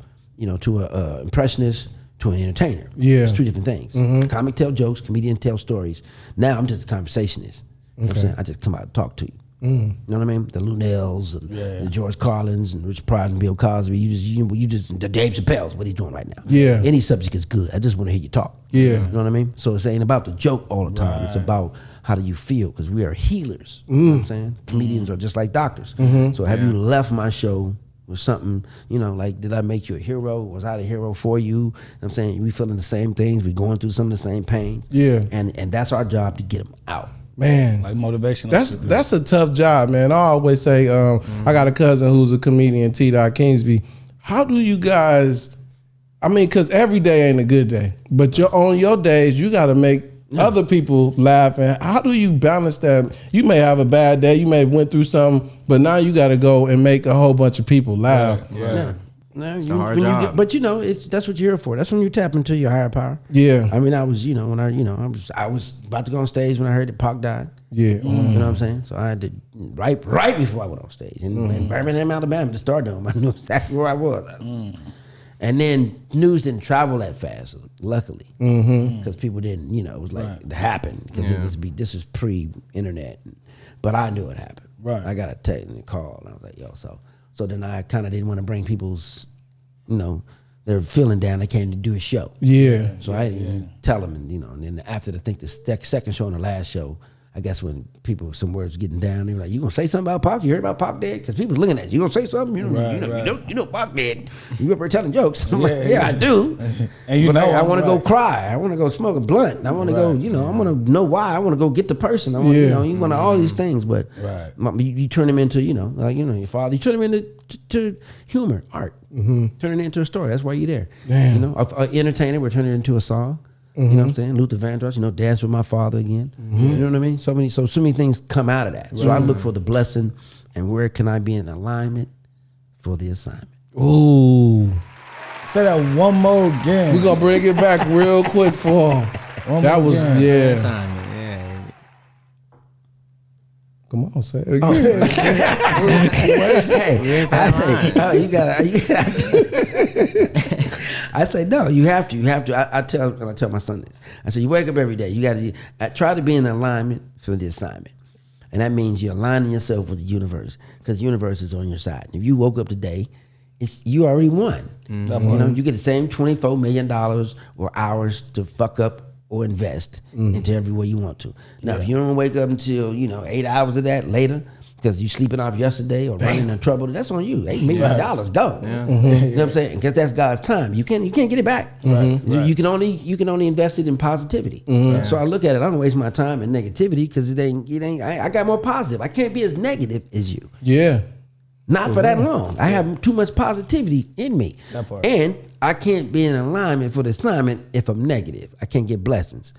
impressionist to an entertainer. Yeah. It's two different things. Comic tell jokes, comedian tell stories. Now I'm just a conversationist. You know what I'm saying? I just come out and talk to you. You know what I mean? The Lunells and the George Carlins and Richard Pryor and Bill Cosby. You just the Dave Chappelle's what he's doing right now. Yeah. Any subject is good. I just want to hear you talk. Yeah. You know what I mean? So it's ain't about the joke all the time. It's about how do you feel? Because we are healers. You know what I'm saying? Comedians are just like doctors. So have you left my show with something, you know, like, did I make you a hero? Was I the hero for you? You know what I'm saying? We feeling the same things. We going through some of the same pains. Yeah. And that's our job to get them out. Man, Like motivational. that's a tough job, man. I always say, I got a cousin who's a comedian, T. Kingsby. How do you guys? I mean, because every day ain't a good day, but on your days you got to make other people laugh. And how do you balance that? You may have a bad day, you may have went through something, but now you got to go and make a whole bunch of people laugh. No, It's a hard job. but you know, that's what you're here for. That's when you tap into your higher power. Yeah. I mean, I was, you know, when I was about to go on stage when I heard that Pac died. Yeah. You know what I'm saying? So I had to right before I went on stage in Birmingham, Alabama, the Stardome. I knew exactly where I was. And then news didn't travel that fast, luckily, because people didn't, you know, it was like it happened because this is pre-internet, but I knew it happened. Right. I got a text and a call, and I was like, yo, so then I kind of didn't want to bring people's, you know, they're feeling down. They came to do a show. Yeah. So I didn't tell them, and you know, and then after the second show and the last show, I guess when some words getting down, they were like, "You gonna say something about Pac? You heard about Pac dead?" Because people looking at you. You gonna say something? You know Pac dead. You up there telling jokes? I'm like, yeah, I do. And you but know, I want to go cry. I want to go smoke a blunt. I want to go. You know, I want to know why. I want to go get the person. I want, you know, you want all these things, but you turn them into, you know, like, you know, your father. You turn them into to humor, art. Turn it into a story. That's why you're there. Damn. You know, an entertainer. We're turning it into a song. You know what I'm saying? Luther Vandross, you know, Dance with My Father again. You know what I mean? So many things come out of that. So I look for the blessing and where can I be in alignment for the assignment. Ooh. Say that one more again. We're going to bring it back real quick for him. That was, yeah. Assignment, yeah. Come on, say it again. Hey, I say no. You have to. I tell my son this. I say you wake up every day. You got to try to be in alignment for the assignment, and that means you're aligning yourself with the universe because the universe is on your side. And if you woke up today, you already won. You know, you get the same $24 million or hours to fuck up or invest into everywhere you want to. Now, if you don't wake up until 8 hours of that later, because you sleeping off yesterday or running into trouble, that's on you. $8 million gone. Yeah. You know what I'm saying? Because that's God's time. You can't get it back. You can only invest it in positivity. So I look at it. I don't waste my time in negativity because it ain't. I got more positive. I can't be as negative as you. Yeah. Not for that long. I have too much positivity in me. That part. And I can't be in alignment for the assignment if I'm negative. I can't get blessings.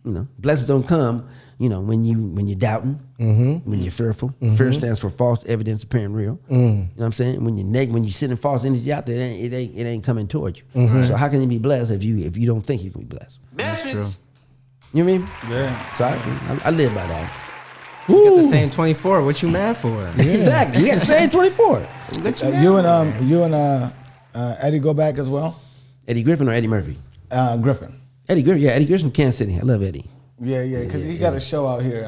Blessings don't come, when you're doubting, when you're fearful. Fear stands for false evidence appearing real. You know what I'm saying? When you're sending false energy out there, it ain't coming towards you. So how can you be blessed if you don't think you can be blessed? That's true. You know what I mean? Yeah. So I live by that. You got the same 24. What you mad for? Exactly. You got the same 24. You and Eddie go back as well? Eddie Griffin or Eddie Murphy? Griffin. Eddie Griffin. Yeah, Eddie Griffin's from Kansas City. I love Eddie. Yeah, because he got a show out here,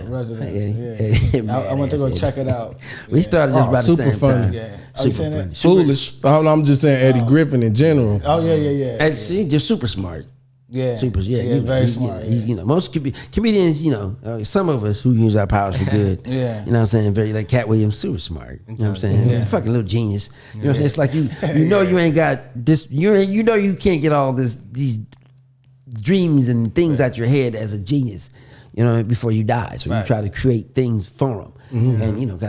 Residence. Eddie, man, I went to go check it out. We started just about the super same funny. time. Yeah. Are you saying that? Foolish. I'm just saying Eddie Griffin in general. Oh, yeah. And see, just super smart. Yeah. Super, very smart. Most comedians, some of us who use our powers for good. Yeah. You know what I'm saying? Very like Katt Williams, super smart. You know what I'm saying? He's a fucking little genius. You know what I'm saying? It's like you ain't got this. You can't get all these dreams and things out your head as a genius. Before you die, so you try to create things for him. And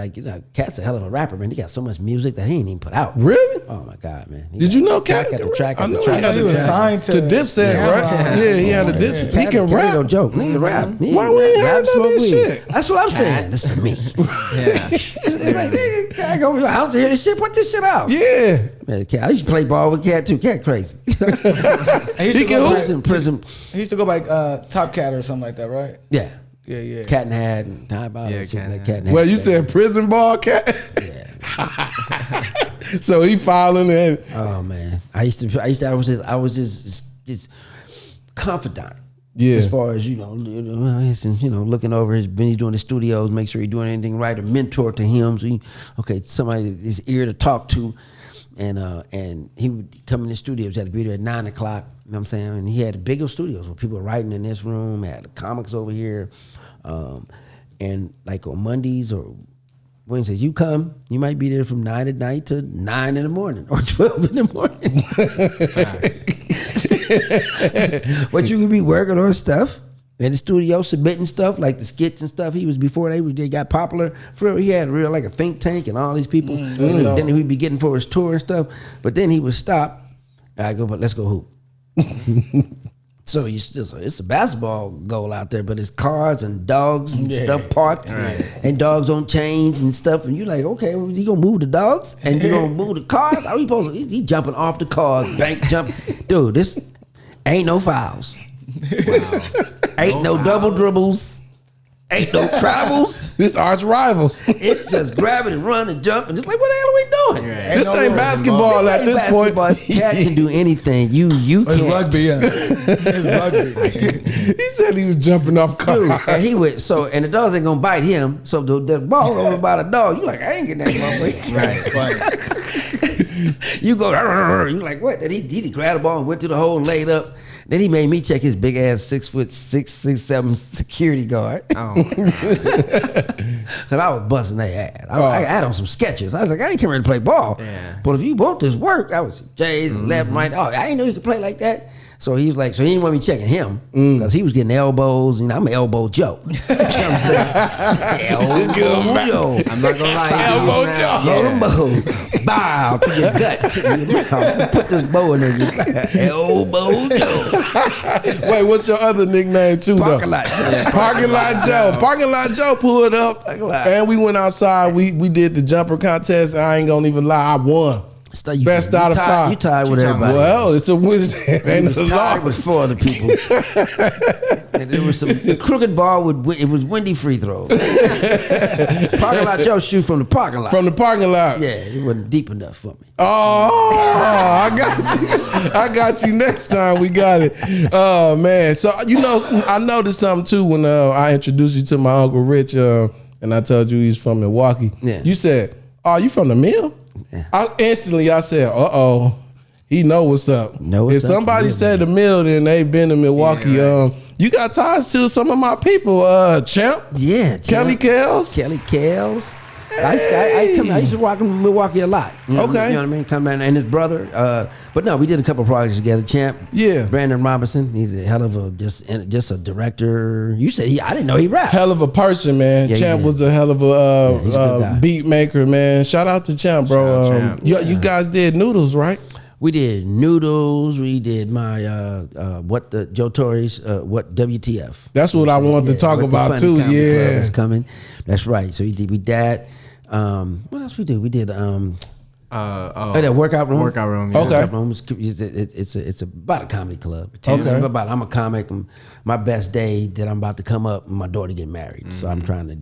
Katt's a hell of a rapper, man. He got so much music that he ain't even put out. Really? Oh my God, man. Did you know Katt? Track after track I after know track. he was signed to Dipset, right? Yeah, he had a Dipset. He can rap. No joke. Nigga rap. Why we ain't heard none of this shit? That's what I'm saying. That's for me. It's like, nigga, I go to your house to hear this shit. Put this shit out. Yeah. Man, I used to play ball with Katt too. Katt crazy. He Prison. He used to go by Top Cat or something like that, right? Yeah. Yeah. Cat and Hat and Time Out. Yeah, and shit Cat like and Cat and Hat. Well, you said prison ball Cat. Yeah. So he filing and Oh man, I was his confidant. Yeah. As far as looking over when he's doing the studios, make sure he's doing anything right, a mentor to him. So somebody his ear to talk to, and he would come in the studios. Had to be there at 9:00. You know what I'm saying? And he had bigger studios where people were writing in this room. Had the comics over here, and like on Mondays or Wednesdays, you come, you might be there from 9 at night to 9 in the morning or 12 in the morning. But you could be working on stuff in the studio, submitting stuff like the skits and stuff. He was before they got popular. He had real like a think tank and all these people. Then he'd be getting for his tour and stuff. But then he would stop. I go, but let's go hoop. So it's a basketball goal out there, but it's cars and dogs and stuff parked, and dogs on chains and stuff. And you're like, okay, well, you gonna move the dogs and you gonna move the cars? How you supposed to? He jumping off the cars, bank jump, dude. This ain't no fouls, ain't no double dribbles, ain't no travels. this arch rivals. It's just grabbing and running and jumping. It's like, what the hell are we doing? This ain't basketball at this point. Cat can do anything. You It's can't. rugby, yeah. It's rugby. He said he was jumping off cars. Dude, and he went and the dogs ain't gonna bite him. So the ball over by the dog. You like, I ain't getting that motherfucker. You go. You like what? Then he grabbed the ball and went to the hole and laid up. Then he made me check his big ass 6'6", 6'7" security guard. Oh, Cause I was busting their ass. I had on some sketches. I was like, I ain't coming ready to play ball. Yeah. But if you want this work, I was J's and left and right. Oh, I didn't know you could play like that. So he's like, so he didn't want me checking him because he was getting elbows, and I'm an elbow Joe. You know what I'm saying? Elbow Joe. I'm not gonna lie. Elbow Joe. Elbow. Bow to your gut. To your mouth. Put this bow in there. Elbow Joe. Wait, what's your other nickname too? Parking though? lot Joe. Parking lot Joe. Parking lot Joe pulled up, Parking lot. and we went outside. We did the jumper contest. I ain't gonna even lie, I won. Best out of 5. You tied with everybody. Well, it's a Wednesday. He was tied with 4 other people. And there was the crooked ball it was windy free throws. Parking lot Joe shoot from the parking lot. From the parking lot. Yeah, it wasn't deep enough for me. Oh, I got you. I got you next time. We got it. Oh man. So I noticed something too when I introduced you to my Uncle Rich, and I told you he's from Milwaukee. Yeah. You said, "Oh, you from the mill?" Yeah. I said, "Uh-oh, he know what's up." If somebody said the mill, then they been to Milwaukee. Yeah, right. You got ties to some of my people, Champ. Yeah, Kelly Kellz. Kelly Kellz. I used to walk in Milwaukee a lot. You know, Okay. You know what I mean? Come in, and his brother. But no, we did a couple of projects together. Champ. Yeah. Brandon Robinson. He's a hell of a just a director. You said I didn't know he rapped. Hell of a person, man. Yeah, Champ yeah. was a hell of he's a good a guy. beat maker, man. Shout out to Champ, bro. Shout out Champ. You guys did Noodles, right? We did Noodles. We did my what the Joe Torry's what WTF. That's what I wanted to talk What the about Funny too. Comedy Club Yeah, is coming. That's right. So we did that. What else we do? We did that workout room. Workout room. Yeah. Okay. Workout room it's about a comedy club. Okay. I'm a comic. My best day that I'm about to come up, and my daughter get married. So I'm trying to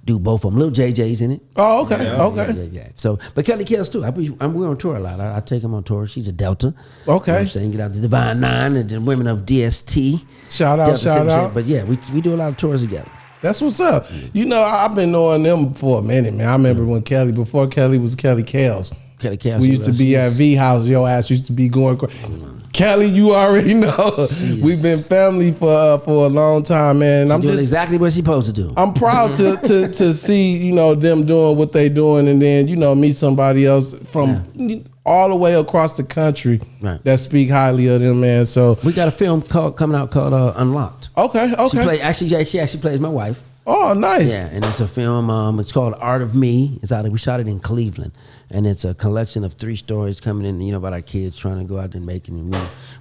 do both of them. Little JJ's in it. Oh, okay, okay. Yeah. So, but Kelly Kellz too. We're on tour a lot. I take him on tour. She's a Delta. Okay. You know what I'm saying? Get out to Divine Nine and the women of DST. Shout out, Delta shout 7%. out. But yeah, we do a lot of tours together. That's what's up. I've been knowing them for a minute, man. I remember when before Kelly was Kelly Kellz. Kelly Kellz. We used to be at V House. Your ass used to be going crazy. Kelly, you already know. We've been family for a long time, man. I'm doing exactly what she's supposed to do. I'm proud to see them doing what they doing, and then meet somebody else from all the way across the country that speak highly of them, man. So we got a film coming out called Unlocked. Okay. She actually plays my wife. Oh, nice. Yeah, and it's a film. It's called Art of Me. We shot it in Cleveland, and it's a collection of 3 stories coming in, about our kids trying to go out and make it. And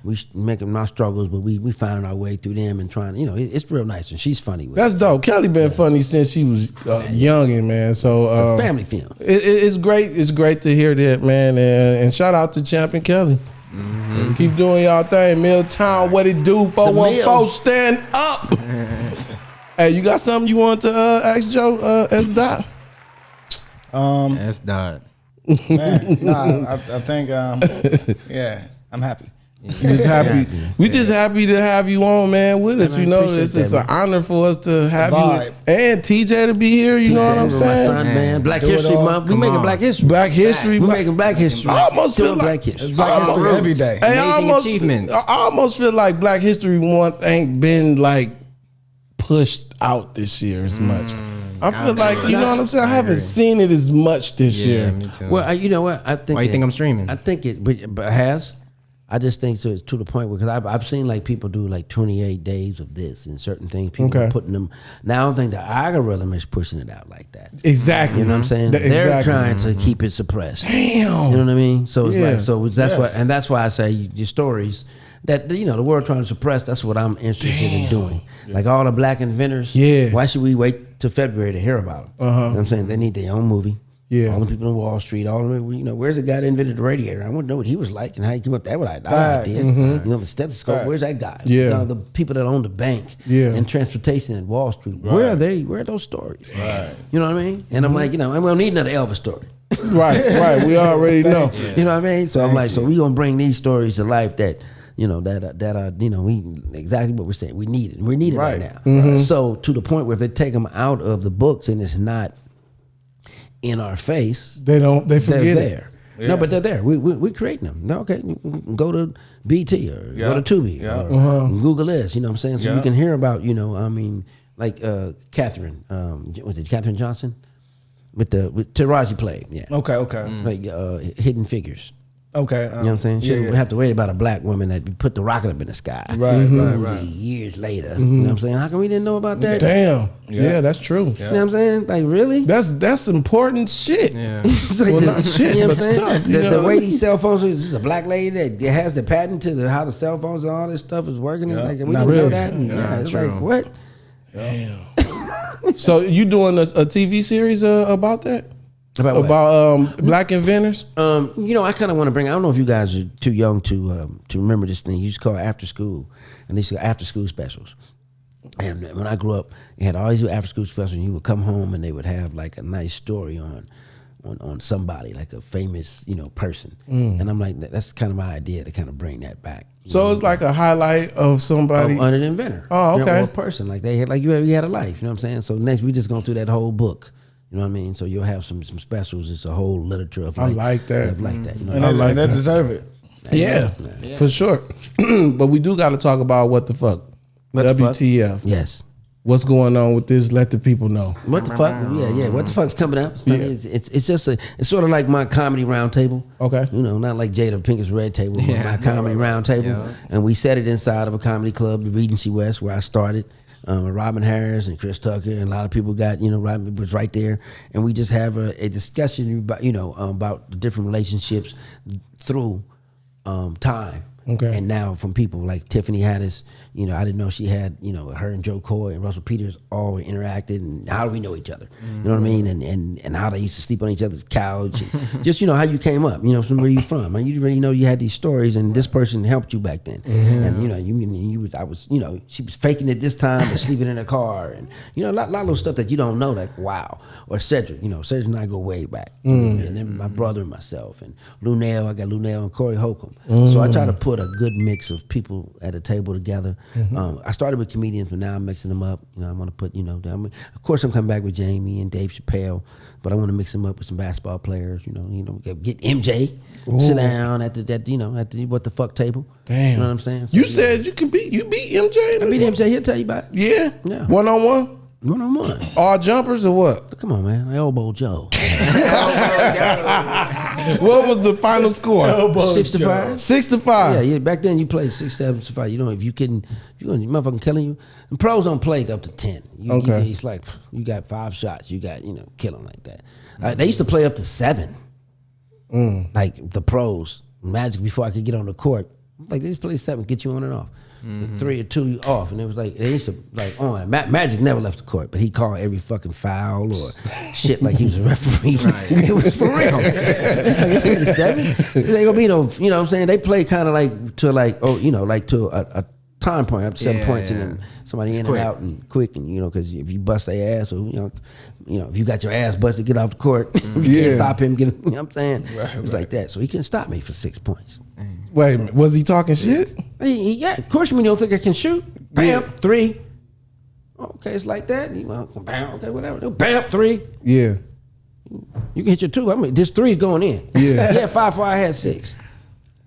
we make them our struggles, but we finding our way through them and trying. It's real nice, and she's funny with That's dope. Kelly been funny since she was youngin', man. So it's a family film. It's great. It's great to hear that, man. And shout out to Champion Kelly. Mm-hmm. Keep doing y'all thing. Milltown, what it do? 414, stand up. Hey, you got something you want to ask Joe? S. Dot. S. Dot. Man, I think I'm happy. Just happy. We just happy to have you on, man, with us. It's an honor for us to have you and TJ to be here. You know what I'm saying? My son, man. Black History Month. We making Black History. Black History. We making Black History. I almost feel like Black History. Black History every day. Hey, Amazing achievements. I almost feel like Black History Month ain't been like pushed out this year as much. I feel like, you know what I'm saying? I haven't seen it as much this year. Me too. Well, you know what? I think. Why you think I'm streaming? I think it, but it has. I just think so. It's to the point where, because I've seen like people do like 28 days of this and certain things. People are putting them. Now I don't think the algorithm is pushing it out like that. Exactly. You know what I'm saying? They're trying to keep it suppressed. Damn. You know what I mean? So it's that's why I say your stories that the world trying to suppress. That's what I'm interested in doing. Like all the black inventors. Yeah. Why should we wait till February to hear about them? You know what I'm saying? They need their own movie. Yeah. All the people on Wall Street, all of them, where's the guy that invented the radiator? I want to know what he was like and how he came up with that idea. The stethoscope, where's that guy? Yeah. The people that own the bank and transportation at Wall Street, where are they? Where are those stories? Right. You know what I mean? And I'm like, and we don't need another Elvis story. Right. We already know. You know what I mean? So I'm like, so we gonna bring these stories to life that that are we exactly what we're saying. We need it. We need it right now. So to the point where if they take them out of the books and it's not in our face, they forget they're it. there. Yeah. No, but they're there. We creating them. No, okay, go to BT or go to Tubi or Google this. You know what I'm saying? So you can hear about like Catherine. Was it Catherine Johnson with Taraji played? Yeah. Okay. Like Hidden Figures. Okay. You know what I'm saying? She didn't have to worry about a black woman that put the rocket up in the sky. Right. Years later. You know what I'm saying? How come we didn't know about that? Damn. Yeah, that's true. You know what I'm saying? Like, really? That's important shit. Yeah. Like well, not shit, but stuff. The way these cell phones, this is a black lady that has the patent to how the cell phones and all this stuff is working. Like, we didn't know that. And, it's true. like, what? Damn. So you doing a TV series about that? About what? Black inventors? I kind of want to bring. I don't know if you guys are too young to remember this thing. You used to call it After School, and these are after school specials. And when I grew up, you had all these after school specials. And you would come home and they would have like a nice story on somebody, like a famous person. And I'm like, that's kind of my idea to kind of bring that back. So it's like a highlight of somebody on an inventor. Oh, okay. Or a person like they had, like you had a life. You know what I'm saying? So next we just going through that whole book. You know what I mean? So you'll have some specials. It's a whole literature of I like that. Like that. And they deserve it. Yeah, for sure. But we do got to talk about what the fuck. WTF. Yes. What's going on with this? Let the people know. What the fuck? Yeah. What the fuck's coming up? It's just it's sort of like my comedy roundtable. Okay. Not like Jada Pinkett's Red Table, but my comedy roundtable. And we set it inside of a comedy club, the Regency West, where I started. Robin Harris and Chris Tucker, and a lot of people got, Robin was right there, and we just have a discussion about, about the different relationships through time. Okay. And now from people like Tiffany Haddish, I didn't know she had, her and Joe Coy and Russell Peters all interacted, and how do we know each other? You know what I mean? And how they used to sleep on each other's couch. And just, how you came up, from where you from. And you really know you had these stories, and this person helped you back then. And, she was faking it this time, but sleeping in a car. And, a lot of those stuff that you don't know, like, wow. Or Cedric, Cedric and I go way back. And then my brother and myself. And Lunell, I got Lunell and Corey Holcomb. So I try to put a good mix of people at a table together. I started with comedians, but now I'm mixing them up. I want to put, of course I'm coming back with Jamie and Dave Chappelle, but I want to mix them up with some basketball players. Get MJ, sit down at the what the fuck table. Damn. You know what I'm saying? So, you said you beat MJ. I beat MJ. He'll tell you about it. Yeah. 1-on-1. 1-on-1. All jumpers or what? Come on, man. I elbow Joe. What was the final score? 6-5. 6-5. Yeah. Back then you played 6, 7, 5. If you motherfucking killing you. And pros don't play up to 10. Okay. It's like you got 5 shots. You got kill them like that. They used to play up to 7. Like the pros, Magic before I could get on the court. Like they just play 7, get you on and off. 3 or 2 you off, and it was like they used to like on. Magic never left the court, but he called every fucking foul or shit like he was a referee. Right. It was for real. It's like it's 7. It ain't gonna be no. You know what I'm saying? They play kind of like to a time point up to 7 points, and then somebody in and out and quick, and because if you bust their ass, or if you got your ass busted, get off the court. You can't stop him. You know what I'm saying? It was like that, so he couldn't stop me for 6 points. Wait a minute, was he talking shit? Yeah, of course. When you don't think I can shoot, bam, 3. Okay, it's like that. Bam, okay, whatever. Bam, 3. Yeah. You can hit your 2. I mean, this 3 is going in. Yeah. He had 5 before I had 6.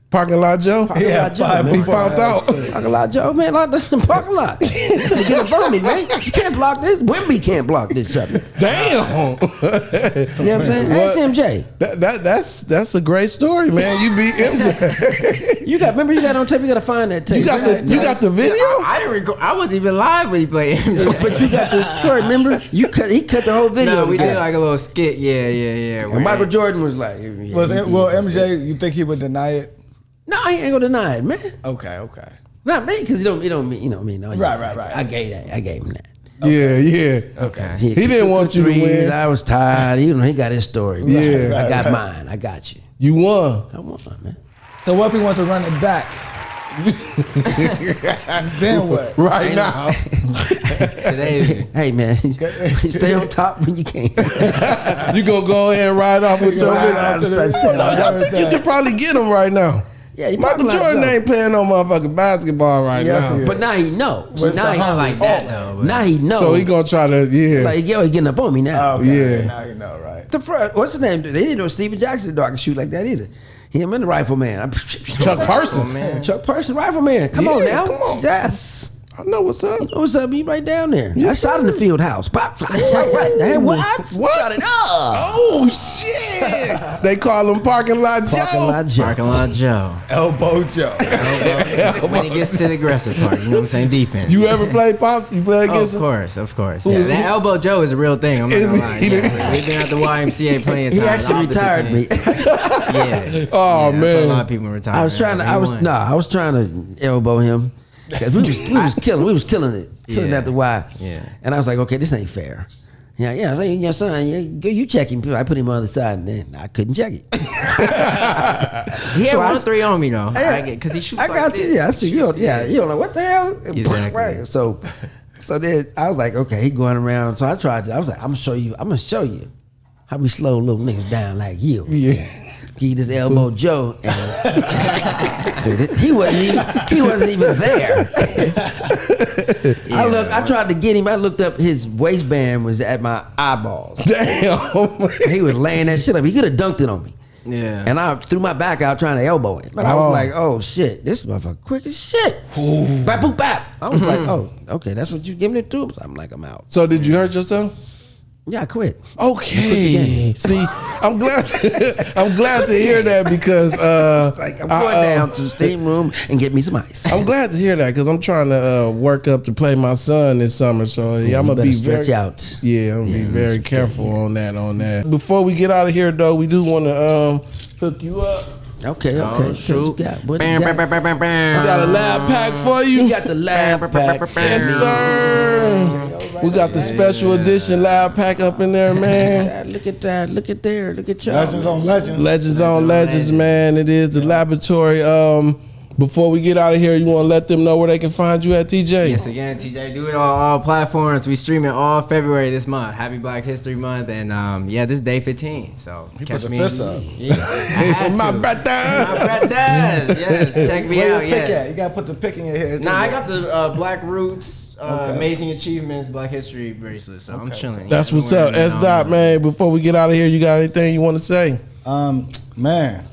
Parking lot Joe? Parking lot Joe, man. He found out. Parking lot Joe, man, like the parking lot. You get up on me, man. You can't block this. Wimby can't block this shit. Damn. You know what I'm saying? That's MJ. That's a great story, man. You beat MJ. You got on tape. You got to find that tape. You got the video? I didn't record. I wasn't even live when he played MJ. But you got the story. Remember? He cut the whole video. No, we did like a little skit. Yeah. And Michael Jordan was like, MJ? You think he would deny it? No, he ain't gonna deny it, man. Okay. Not me, because he don't mean, No, Right. I gave him that. Yeah. Okay. He didn't want you to win. I was tired. He got his story. Yeah. I got mine. I got you. You won. I won, man. So what if he wants to run it back? Then what? Right now. Today. Hey, man. Stay on top when you can. You gonna go ahead and ride off with your Ride off to the sunset. I think you could probably get him right now. Yeah, Michael Jordan ain't playing no motherfucking basketball right now. But now he knows. But Now he Not like that though. but- Now he knows. So he gonna try to, Like, he getting up on me now. Okay. Yeah. Now you know, right? What's his name? They didn't know Steven Jackson I can shoot like that either. Him and the rifleman. Chuck Person. man. Chuck Person, rifleman. Come on Yeah, now. come on. Yes. I know what's up. You know what's up? He right down there. Yes, I shot in the field house. Pop. What? What? Shot it up. Oh shit! They call him Parking Lot Joe. Parking lot Joe. Parking lot Joe. Elbow Joe. When he gets to the aggressive part, you know what I'm saying? Defense. You ever play Pops? You play against him? Of course. Yeah, that elbow Joe is a real thing. I'm not Is gonna he? lie. Yeah, we've been at the YMCA plenty of He times. actually opposite retired team. me. Yeah. Oh, Yeah, man. A lot of people retired. I was trying to elbow him because we was killing it Yeah. at the Y. Yeah. And I was like, okay, this ain't fair. Yeah. I was like, your son, you check him. I put him on the other side, and then I couldn't check it. He had So 1-3 on me though. Yeah. Because he shoots. I like got you. this. Yeah, I see you. You don't know what the hell. Exactly. Right. So then I was like, okay, he going around. So I tried to. I was like, I'm gonna show you how we slow little niggas down like you. Yeah. Give you this elbow Joe, and he wasn't even there. I tried to get him. I looked up, his waistband was at my eyeballs. Damn. He was laying that shit up. He could have dunked it on me. Yeah. And I threw my back out trying to elbow him. But I was like, oh shit, this motherfucker quick as shit. Bap, boop, bap. I was like, oh, okay, that's what you giving it to him? So I'm like, I'm out. So did you hurt yourself? Yeah, I quit. Okay. See, I'm glad to hear that because Like I'm going down to the steam room and get me some ice. I'm glad to hear that because I'm trying to work up to play my son this summer. So yeah, I'm gonna be stretch very out. Yeah, I'm gonna be very careful on that. Before we get out of here though, we do want to hook you up. Okay. shoot. What you got? We got a lab pack for you. You got the lab pack. Yes, sir. We got the special edition lab pack up in there, man. Look at that. Look at there. Look at y'all. Legends on legends. Legends on legends, man. It is the laboratory. Before we get out of here, you want to let them know where they can find you at, TJ? Yes, again, TJ, do it on all platforms. We stream it all February this month. Happy Black History Month, and this is day 15. So catch put the me. fist up. Yeah, I had My to. brother. Yes, check me Where out. your pick Yeah. at? You gotta put the pick in your hair. Nah, I got the Black Roots, Amazing Achievements, Black History bracelet. So I'm chilling. That's Yeah, what's I'm up. wearing it S. now. Dot, man. Before we get out of here, you got anything you want to say? Man,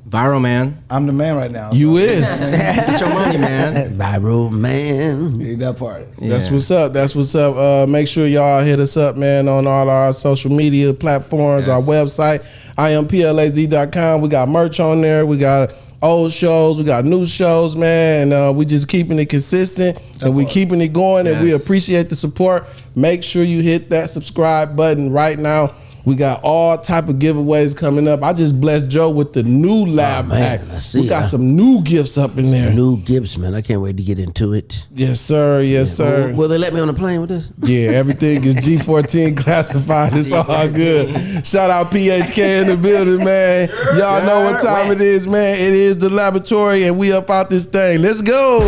Viral man, I'm the man right now. You is. get your money, man. Viral man. Need that part. That's what's up. That's what's up. Make sure y'all hit us up, man, on all our social media platforms, our website, IamPLAZ.com. We got merch on there. We got old shows. We got new shows, man. And we just keeping it consistent and we keeping it going. And we Yes. appreciate the support. Make sure you hit that subscribe button right now. We got all type of giveaways coming up. I just blessed Joe with the new lab man, pack. I see. We got some new gifts up in there. New gifts, man. I can't wait to get into it. Yes, sir. Yes, sir. Will they let me on the plane with this? Yeah, everything is G14 classified. It's all good. Shout out PHK in the building, man. Y'all know what time it is, man. It is the laboratory, and we up out this thing. Let's go.